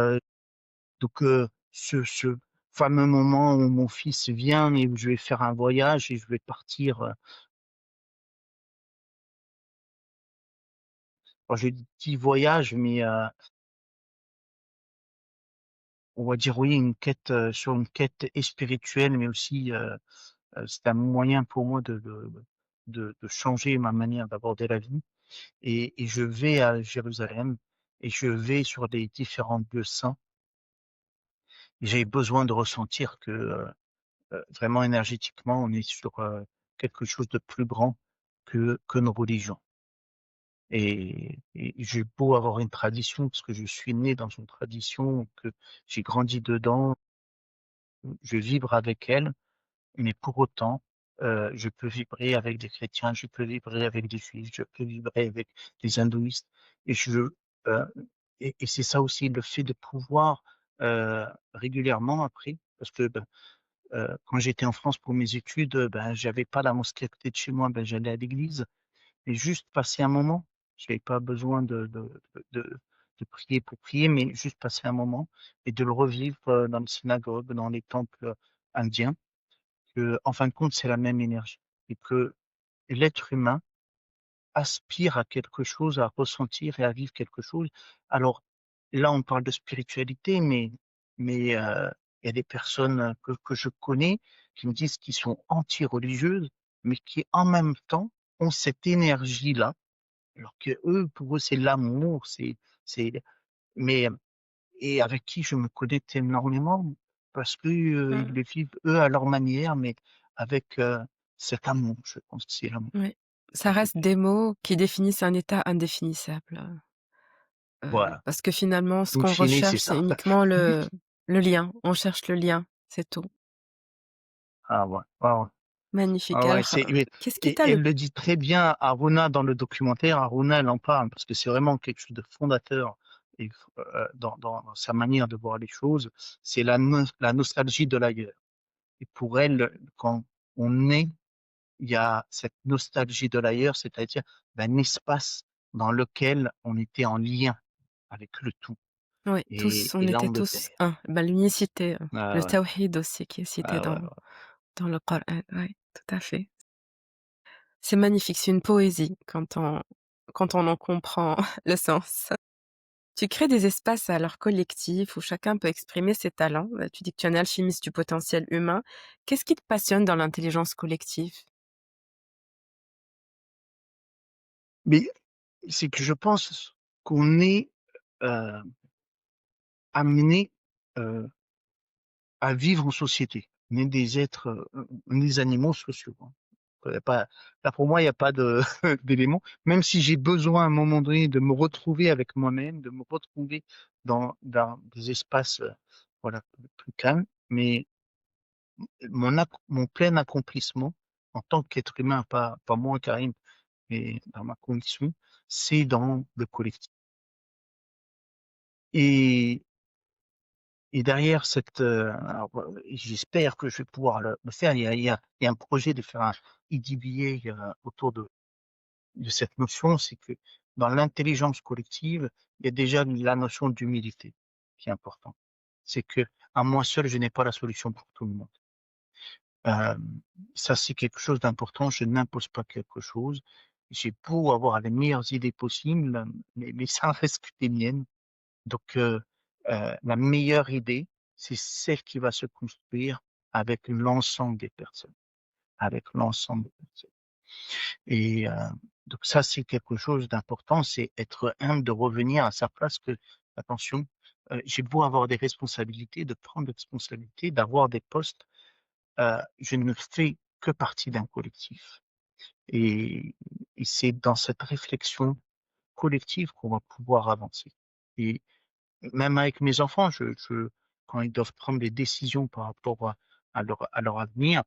ce fameux moment où mon fils vient et où je vais faire un voyage et je vais partir quand je dis voyage, mais on va dire oui, une quête sur une quête et spirituelle, mais aussi c'est un moyen pour moi de changer ma manière d'aborder la vie. Et je vais à Jérusalem et je vais sur des différents lieux saints. Et j'ai besoin de ressentir que vraiment énergétiquement, on est sur quelque chose de plus grand que nos religions. Et j'ai beau avoir une tradition, parce que je suis né dans une tradition, que j'ai grandi dedans, je vibre avec elle, mais pour autant, je peux vibrer avec des chrétiens, je peux vibrer avec des juifs, je peux vibrer avec des hindouistes, et euh, et c'est ça aussi le fait de pouvoir régulièrement après, parce que ben, quand j'étais en France pour mes études, ben j'avais pas la mosquée à côté de chez moi, ben j'allais à l'église, et juste passer un moment. Je n'avais pas besoin de, de prier pour prier, mais juste passer un moment et de le revivre dans les synagogues, dans les temples indiens, que, en fin de compte, c'est la même énergie. Et que l'être humain aspire à quelque chose, à ressentir et à vivre quelque chose. Alors, là, on parle de spiritualité, mais il y a des personnes que je connais qui me disent qu'ils sont anti-religieuses, mais qui, en même temps, ont cette énergie-là alors que eux, pour eux, c'est l'amour, c'est, mais, et avec qui je me connecte énormément parce que, ils Mmh. le vivent eux à leur manière, mais avec cet amour. Je pense que c'est l'amour. Oui. Ça Ça fait reste que- des mots qui définissent un état indéfinissable, Voilà. parce que finalement, ce In qu'on fine, c'est recherche, c'est ça. uniquement le lien. On cherche le lien, c'est tout. Ah ouais, ouais, ouais. Magnifique. Ah ouais, Alors, qu'est-ce qui et t'a le elle le dit très bien, Aruna, dans le documentaire. Aruna, elle en parle parce que c'est vraiment quelque chose de fondateur et, dans sa manière de voir les choses. C'est la nostalgie de l'ailleurs. Et pour elle, quand on est, il y a cette nostalgie de l'ailleurs, c'est-à-dire un espace dans lequel on était en lien avec le tout. oui, tous, on Et là, était on le tous perd. un. Bah, l'unicité, Ah le ouais, tawhid aussi qui est cité ah ouais, dans le Coran. Oui, tout à fait. C'est magnifique, c'est une poésie quand on en comprend le sens. Tu crées des espaces alors collectifs où chacun peut exprimer ses talents. Tu dis que tu es un alchimiste du potentiel humain. Qu'est-ce qui te passionne dans l'intelligence collective? mais c'est que je pense qu'on est euh, amené à vivre en société. On est des êtres, on est des animaux sociaux, hein. Y a pas, là, pour moi, il n'y a pas de, d'éléments. Même si j'ai besoin à un moment donné de me retrouver avec moi-même, de me retrouver dans des espaces, voilà, plus calmes, mais mon plein accomplissement en tant qu'être humain, pas moi, Karim, mais dans ma condition, c'est dans le collectif. Et, et derrière cette, alors, j'espère que je vais pouvoir le faire. Il y a un projet de faire un EDBA autour de cette notion, c'est que dans l'intelligence collective, il y a déjà la notion d'humilité qui est importante. C'est que à moi seul, je n'ai pas la solution pour tout le monde. Euh, Ça, c'est quelque chose d'important. Je n'impose pas quelque chose. J'ai beau avoir les meilleures idées possibles, mais ça reste que des miennes. Donc, la meilleure idée, c'est celle qui va se construire avec l'ensemble des personnes, avec l'ensemble des personnes. Et donc ça, c'est quelque chose d'important, c'est être humble, de revenir à sa place que, attention, j'ai beau avoir des responsabilités, de prendre des responsabilités, d'avoir des postes, je ne fais que partie d'un collectif. Et, et c'est dans cette réflexion collective qu'on va pouvoir avancer. Et même avec mes enfants, quand ils doivent prendre des décisions par rapport à leur avenir,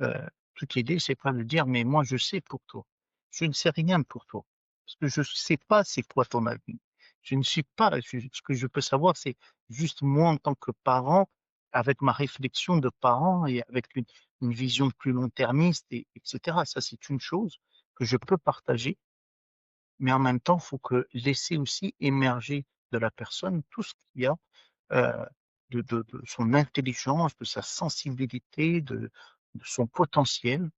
euh, toute l'idée, c'est pas de dire, mais moi, je sais pour toi. Je ne sais rien pour toi. Parce que je sais pas c'est quoi ton avenir. Je ne suis pas, ce que je peux savoir, c'est juste moi en tant que parent, avec ma réflexion de parent et avec une vision plus long-termiste, etc. Ça, c'est une chose que je peux partager, mais en même temps, il faut que laisser aussi émerger de la personne tout ce qu'il y a euh, de son intelligence, de sa sensibilité, de son potentiel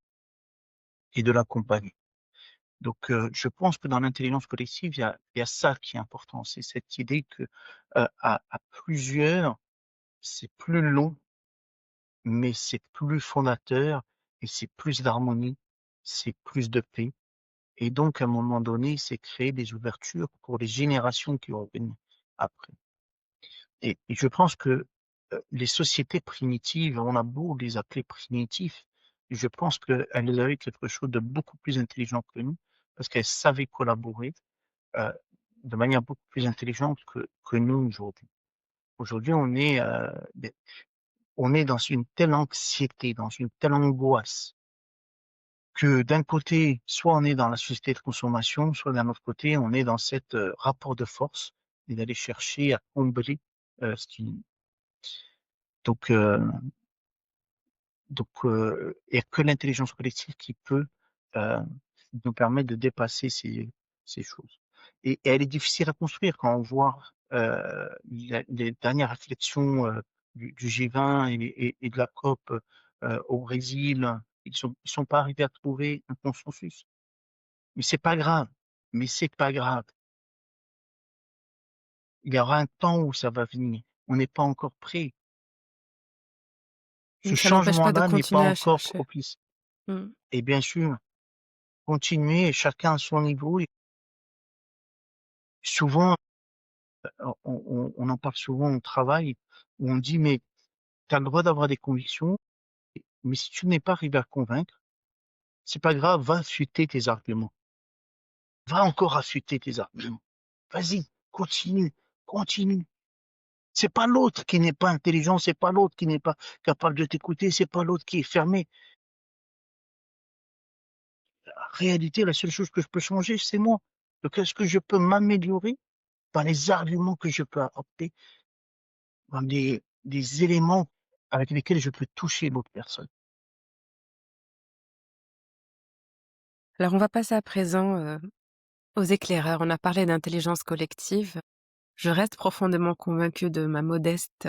et de l'accompagner. Donc, je pense que dans l'intelligence collective, il y a ça qui est important. C'est cette idée que, à plusieurs, c'est plus long, mais c'est plus fondateur et c'est plus d'harmonie, c'est plus de paix. Et donc, à un moment donné, c'est créer des ouvertures pour les générations qui vont venir après. Et je pense que les sociétés primitives, on a beau les appeler primitifs, je pense qu'elles avaient quelque chose de beaucoup plus intelligent que nous, parce qu'elles savaient collaborer euh, de manière beaucoup plus intelligente que nous aujourd'hui. Aujourd'hui, on est dans une telle anxiété, dans une telle angoisse, que d'un côté, soit on est dans la société de consommation, soit d'un autre côté, on est dans cette rapport de force et d'aller chercher à combler ce qui. Donc, il n'y a que l'intelligence collective qui peut euh, nous permettre de dépasser ces choses. Et elle est difficile à construire quand on voit les dernières réflexions du G20 et de la COP au Brésil. Ils sont pas arrivés à trouver un consensus. Mais c'est pas grave. Mais c'est pas grave. Il y aura un temps où ça va venir. On n'est pas encore prêt. Ce Ça n'empêche pas de changement-là n'est pas continuer à encore chercher. propice. Mmh. Et bien sûr, continuer chacun à son niveau. Et souvent, on en parle souvent au travail, où on dit, mais tu as le droit d'avoir des convictions, mais si tu n'es pas arrivé à convaincre, c'est pas grave, va affûter tes arguments. Va encore affûter tes arguments. Vas-y, continue, continue. C'est pas l'autre qui n'est pas intelligent, c'est pas l'autre qui n'est pas capable de t'écouter, c'est pas l'autre qui est fermé. En réalité, la seule chose que je peux changer, c'est moi. Donc, est-ce que je peux m'améliorer dans les arguments que je peux apporter, dans des éléments avec lesquels je peux toucher l'autre personne? Alors on va passer à présent, aux éclaireurs. On a parlé d'intelligence collective. Je reste profondément convaincue de ma modeste,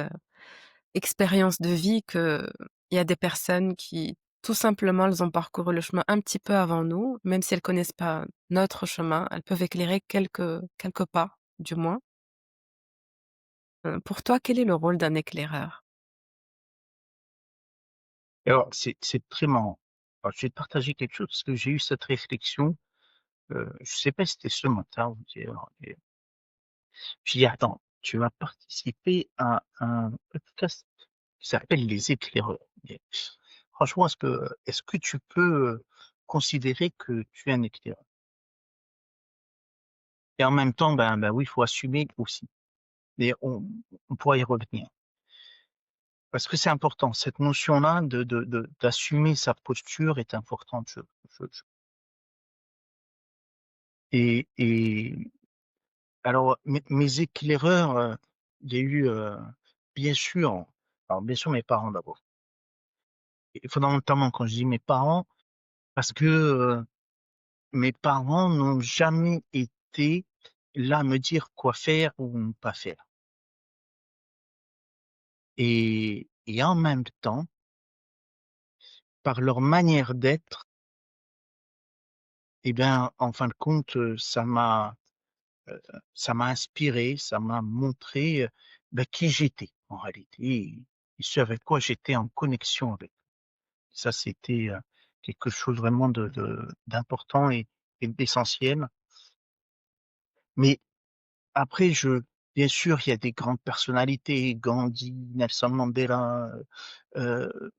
expérience de vie qu'il y a des personnes qui, tout simplement, elles ont parcouru le chemin un petit peu avant nous, même si elles connaissent pas notre chemin, elles peuvent éclairer quelques pas, du moins. Pour toi, quel est le rôle d'un éclaireur? Alors, c'est très marrant. Alors, je vais te partager quelque chose parce que j'ai eu cette réflexion, je sais pas si c'était ce matin ou hier, et j'ai dit, attends, tu vas participer à un podcast qui s'appelle Les Éclaireurs. Et franchement, est-ce que tu peux considérer que tu es un éclaireur? Et en même temps, ben oui, il faut assumer aussi. Mais on pourra y revenir. Parce que c'est important. Cette notion-là d'assumer sa posture est importante. Et alors, mes éclaireurs, il y a eu, bien sûr, alors bien sûr mes parents d'abord. Et fondamentalement, quand je dis mes parents, parce que mes parents n'ont jamais été là à me dire quoi faire ou ne pas faire. Et en même temps, par leur manière d'être, eh bien, en fin de compte, euh, ça m'a inspiré, ça m'a montré qui j'étais en réalité et ce avec quoi j'étais en connexion avec. Ça, c'était quelque chose vraiment d'important et d'essentiel. Mais après, bien sûr, il y a des grandes personnalités, Gandhi, Nelson Mandela, euh,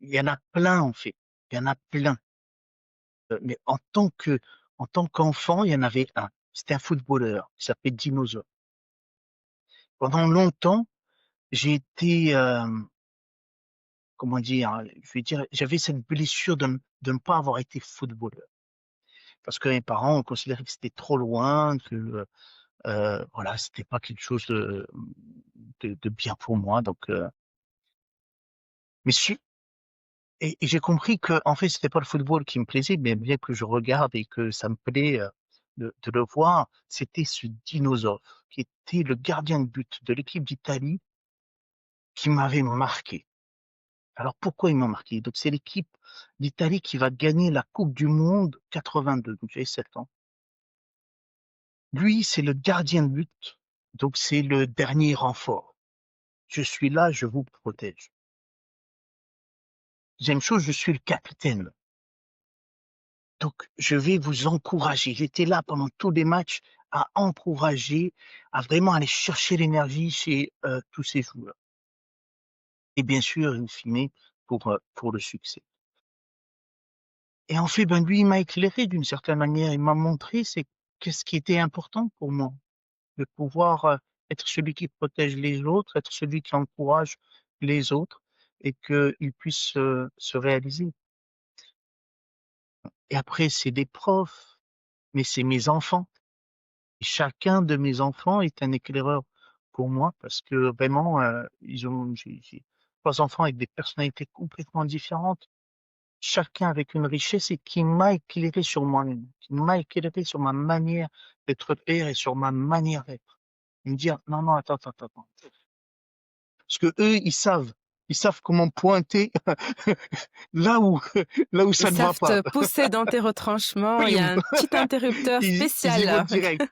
il y en a plein en fait. Il y en a plein. Mais en tant qu'enfant, il y en avait un. C'était un footballeur. Il s'appelait Dinosaure. Pendant longtemps, j'ai été, comment dire, je vais dire, j'avais cette blessure de ne pas avoir été footballeur. Parce que mes parents ont considéré que c'était trop loin, que voilà, c'était pas quelque chose de bien pour moi. Donc, mais et j'ai compris que en fait, c'était pas le football qui me plaisait, mais bien que je regarde et que ça me plaît de le voir, c'était ce dinosaure qui était le gardien de but de l'équipe d'Italie qui m'avait marqué. Alors pourquoi ils m'ont marqué? Donc c'est l'équipe d'Italie qui va gagner la Coupe du Monde 82, donc j'avais 7 ans. Lui, c'est le gardien de but, donc c'est le dernier renfort. Je suis là, je vous protège. Deuxième chose, je suis le capitaine. Donc, je vais vous encourager. J'étais là pendant tous les matchs à encourager, à vraiment aller chercher l'énergie chez tous ces joueurs. Et bien sûr, in fine, pour le succès. Et en fait, ben, lui, il m'a éclairé d'une certaine manière. Il m'a montré c'est qu'est-ce qui était important pour moi, de pouvoir être celui qui protège les autres, être celui qui encourage les autres et qu'ils puissent se réaliser. Et après, c'est des profs, mais c'est mes enfants. Et chacun de mes enfants est un éclaireur pour moi parce que vraiment, j'ai 3 enfants avec des personnalités complètement différentes, chacun avec une richesse et qui m'a éclairé sur moi-même, qui m'a éclairé sur ma manière d'être père et sur ma manière d'être. Me dire: «Non, non, attends, attends, attends». Parce que eux, ils savent comment pointer là où là où Ils ça ne va savent pas. te pousser dans tes retranchements, il y a Pim! un petit interrupteur Ils y vont spécial. direct.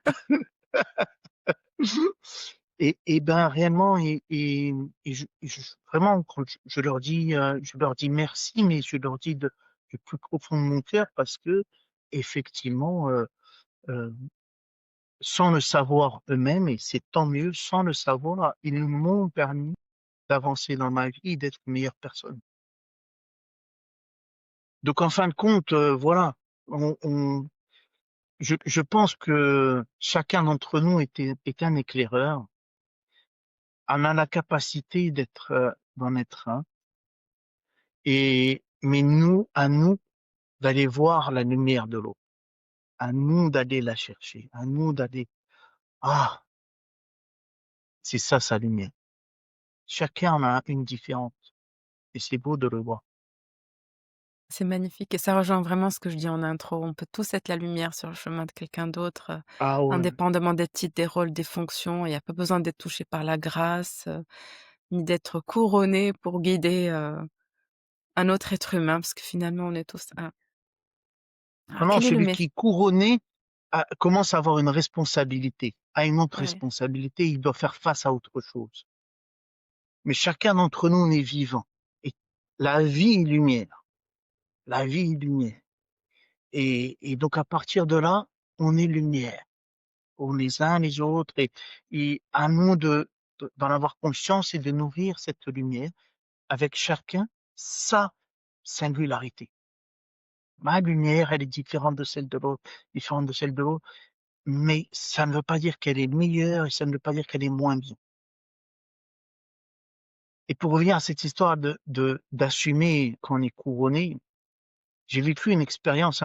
Et ben réellement vraiment quand je leur dis merci, mais je leur dis du plus profond de mon cœur parce que effectivement, heu, sans le savoir eux-mêmes, et c'est tant mieux, sans le savoir, ils m'ont permis d'avancer dans ma vie et d'être une meilleure personne. Donc en fin de compte, voilà, on je pense que chacun d'entre nous est un éclaireur. On a la capacité d'en être un. Mais à nous d'aller voir la lumière de l'autre, à nous d'aller la chercher, à nous d'aller, ah, c'est ça sa lumière. Chacun en a une différente et c'est beau de le voir. C'est magnifique et ça rejoint vraiment ce que je dis en intro. On peut tous être la lumière sur le chemin de quelqu'un d'autre, Ah ouais. indépendamment des titres, des rôles, des fonctions. Il y a pas besoin d'être touché par la grâce, ni d'être couronné pour guider, un autre être humain, parce que finalement on est tous un. Non, Alors non, quel est le celui mess qui est couronné commence à avoir une responsabilité, a une autre ouais, responsabilité, il doit faire face à autre chose. Mais chacun d'entre nous, on est vivant. Et la vie est lumière. La vie est lumière. Et donc à partir de là, on est lumière pour les uns les autres et à nous d'en avoir conscience et de nourrir cette lumière avec chacun sa singularité. Ma lumière, elle est différente de celle de l'autre, différente de celle de l'autre, mais ça ne veut pas dire qu'elle est meilleure et ça ne veut pas dire qu'elle est moins bien. Et pour revenir à cette histoire d'assumer qu'on est couronné, j'ai vécu une expérience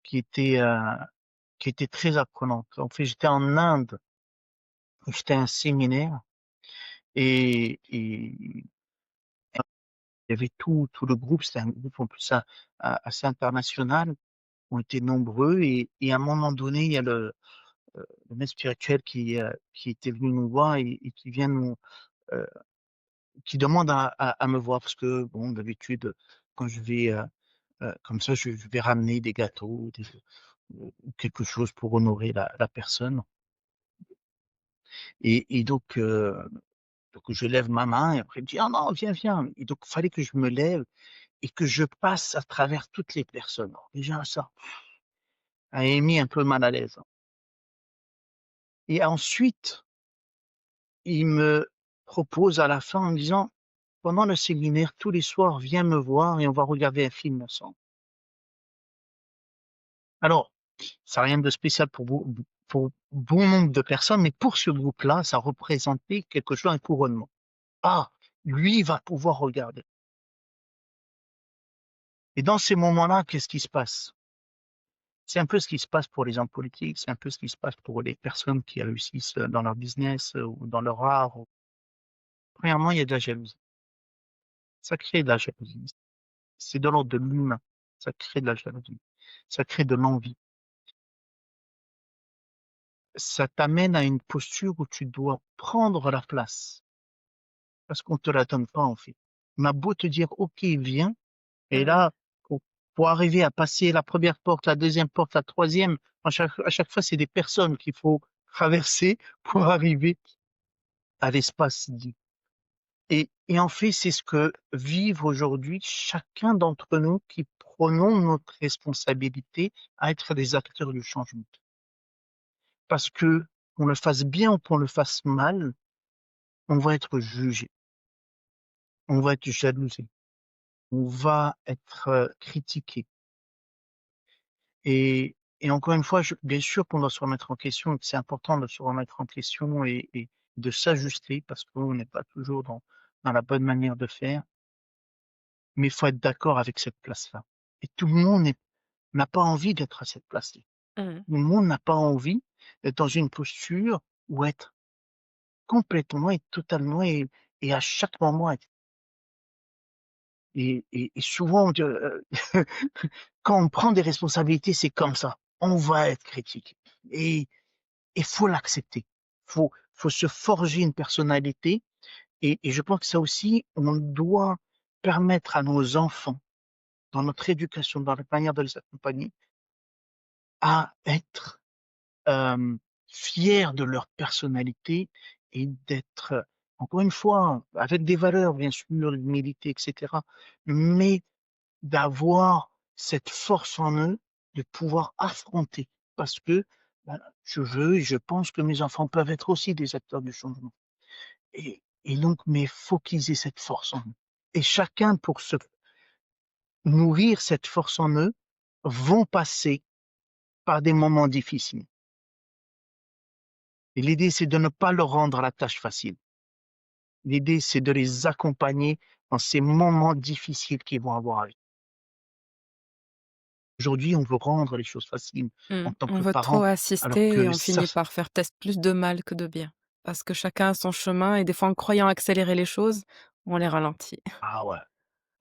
qui était, qui était très apprenante. En fait, j'étais en Inde, j'étais à un séminaire et il y avait tout le groupe, c'était un groupe en plus assez international, on était nombreux et à un moment donné, il y a le maître spirituel qui était venu nous voir et qui vient heu, qui demande à me voir parce que bon, d'habitude, quand je vais, comme ça, je vais ramener des gâteaux, ou quelque chose pour honorer la personne et donc je lève ma main et après il me dit: «Ah non, viens, viens» et donc il fallait que je me lève et que je passe à travers toutes les personnes. Alors déjà ça, a mis un peu mal à l'aise et ensuite, il me propose à la fin en me disant: «Pendant le séminaire, tous les soirs, viens me voir et on va regarder un film ensemble». Alors, ça a rien de spécial pour bon nombre de personnes, mais pour ce groupe-là, ça représentait quelque chose, un couronnement. «Ah, lui va pouvoir regarder» et dans ces moments-là, qu'est-ce qui se passe? C'est un peu ce qui se passe pour les hommes politiques, c'est un peu ce qui se passe pour les personnes qui réussissent dans leur business ou dans leur art. Premièrement, il y a de la jalousie. Ça crée de la jalousie. C'est de l'ordre de l'humain. Ça crée de la jalousie. Ça crée de l'envie. Ça t'amène à une posture où tu dois prendre la place parce qu'on te la donne pas en fait. m'a beau te dire: «OK, viens», et Mmh. là, pour arriver à passer la première porte, la deuxième porte, la troisième, à chaque fois, c'est des personnes qu'il faut traverser pour Mmh. arriver à l'espace dit. Et en fait, c'est ce que vivent aujourd'hui chacun d'entre nous qui prenons notre responsabilité à être des acteurs du changement. Parce que qu'on le fasse bien ou qu'on le fasse mal, on va être jugé, on va être jalousé, on va être critiqué. Et encore une fois, bien sûr qu'on doit se remettre en question, que c'est important de se remettre en question et de s'ajuster parce qu'on n'est pas toujours dans la bonne manière de faire, mais il faut être d'accord avec cette place-là. Et tout le monde n'a pas envie d'être à cette place-là. Mmh. Tout le monde n'a pas envie d'être dans une posture où être complètement et totalement et à chaque moment être. Et souvent, quand on prend des responsabilités, c'est comme ça. On va être critique. Et il faut l'accepter. Faut se forger une personnalité. Et je pense que ça aussi, on doit permettre à nos enfants, dans notre éducation, dans la manière de les accompagner, à être fiers de leur personnalité et d'être, encore une fois, avec des valeurs, bien sûr, l'humilité, etc. Mais d'avoir cette force en eux de pouvoir affronter. Parce que ben, je veux et je pense que mes enfants peuvent être aussi des acteurs du changement. Et donc, mais il faut qu'ils aient cette force en eux. Et chacun, pour se nourrir cette force en eux, vont passer par des moments difficiles. Et l'idée, c'est de ne pas leur rendre la tâche facile. L'idée, c'est de les accompagner dans ces moments difficiles qu'ils vont avoir avec. Aujourd'hui, on veut rendre les choses faciles Mmh. en tant On que veut trop parents, alors assister et que on ça, finit par faire peut-être plus de mal que de bien. Parce que chacun a son chemin et des fois, en croyant accélérer les choses, on les ralentit. ah ouais,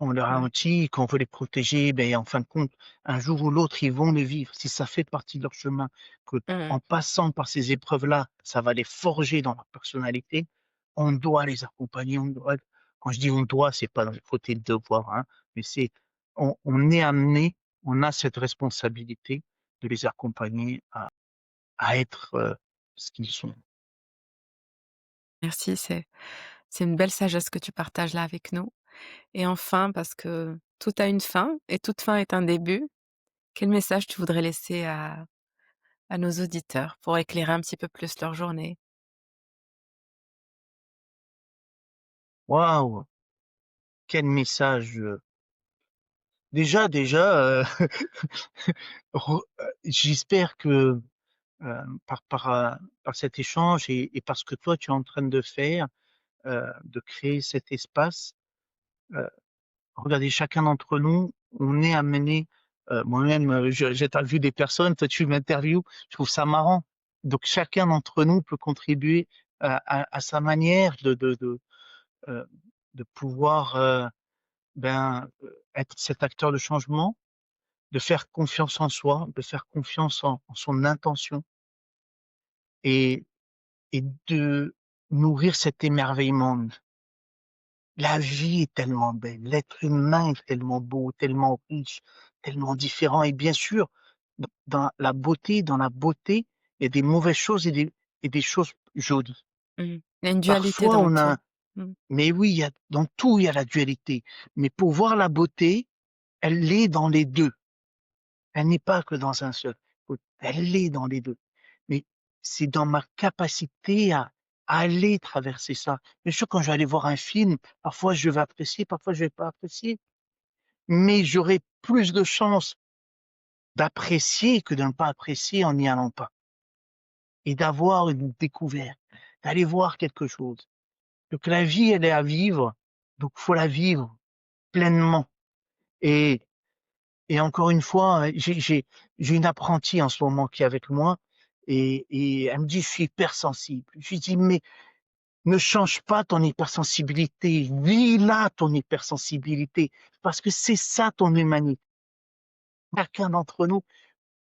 on leur Ouais. ralentit, qu'on veut les protéger, ben, en fin de compte, un jour ou l'autre, ils vont le vivre. Si ça fait partie de leur chemin, que Mmh. en passant par ces épreuves-là, ça va les forger dans leur personnalité, on doit les accompagner. Quand je dis on doit, c'est pas dans le côté de devoir, hein, mais on est amené, on a cette responsabilité de les accompagner à être ce qu'ils sont. Merci, c'est une belle sagesse que tu partages là avec nous. Et enfin, parce que tout a une fin et toute fin est un début, quel message tu voudrais laisser à nos auditeurs pour éclairer un petit peu plus leur journée? Waouh, quel message! Déjà, j'espère que par cet échange et par ce que toi tu es en train de faire, de créer cet espace, heu, regardez chacun d'entre nous, on est amené, moi-même, j'interviewe des personnes, toi tu m'interviewes, je trouve ça marrant. Donc chacun d'entre nous peut contribuer à sa manière heu, de pouvoir, être cet acteur de changement, de faire confiance en soi, de faire confiance en son intention et et de nourrir cet émerveillement. La vie est tellement belle, l'être humain est tellement beau, tellement riche, tellement différent et bien sûr, dans la beauté, il y a des mauvaises choses et des choses jolies. Mmh. Il y a une dualité Parfois, dans on tout. a Mmh. mais oui, il y a dans tout, il y a la dualité, mais pour voir la beauté, elle est dans les 2. Elle n'est pas que dans un seul. Elle est dans les 2. Mais c'est dans ma capacité à aller traverser ça. Bien sûr, quand je vais aller voir un film, parfois je vais apprécier, parfois je vais pas apprécier, mais j'aurai plus de chances d'apprécier que de ne pas apprécier en n'y allant pas et d'avoir une découverte, d'aller voir quelque chose. Donc la vie, elle est à vivre, donc faut la vivre pleinement. Et Et encore une fois, j'ai une apprentie en ce moment qui est avec moi et elle me dit: «Je suis hypersensible». Je lui dis: «Mais ne change pas ton hypersensibilité, vis-la ton hypersensibilité, parce que c'est ça ton humanité». Chacun d'entre nous,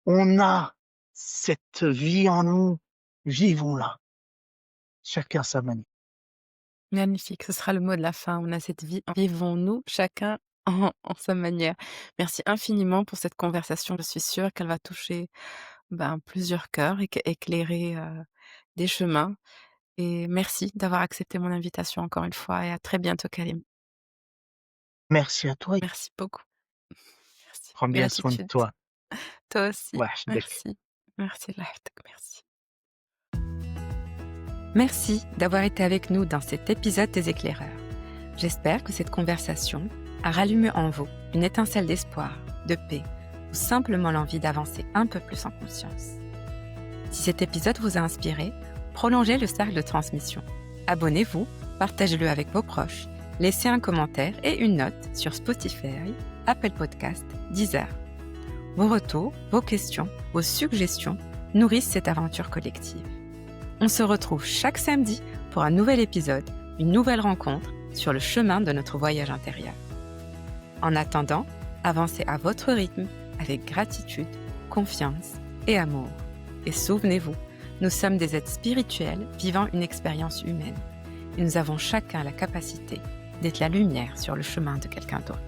on a cette vie en nous, vivons-la, chacun sa manière. Magnifique, ce sera le mot de la fin. On a cette vie, vivons-nous chacun en sa manière. Merci infiniment pour cette conversation. Je suis sûre qu'elle va toucher, plusieurs cœurs et éclairer, des chemins et merci d'avoir accepté mon invitation encore une fois et à très bientôt Karim. Merci à toi et Merci beaucoup. Merci. prends bien soin de Gratitude. toi. Toi aussi. Allah يحفظك. Merci. Merci Allah يحفظك. Merci. Merci d'avoir été avec nous dans cet épisode des éclaireurs. J'espère que cette conversation a rallumé en vous une étincelle d'espoir, de paix ou simplement l'envie d'avancer un peu plus en conscience. Si cet épisode vous a inspiré, prolongez le cercle de transmission. Abonnez-vous, partagez-le avec vos proches, laissez un commentaire et une note sur Spotify, Apple Podcast, Deezer. Vos retours, vos questions, vos suggestions nourrissent cette aventure collective. On se retrouve chaque samedi pour un nouvel épisode, une nouvelle rencontre sur le chemin de notre voyage intérieur. En attendant, avancez à votre rythme avec gratitude, confiance et amour. Et souvenez-vous, nous sommes des êtres spirituels vivant une expérience humaine. Et nous avons chacun la capacité d'être la lumière sur le chemin de quelqu'un d'autre.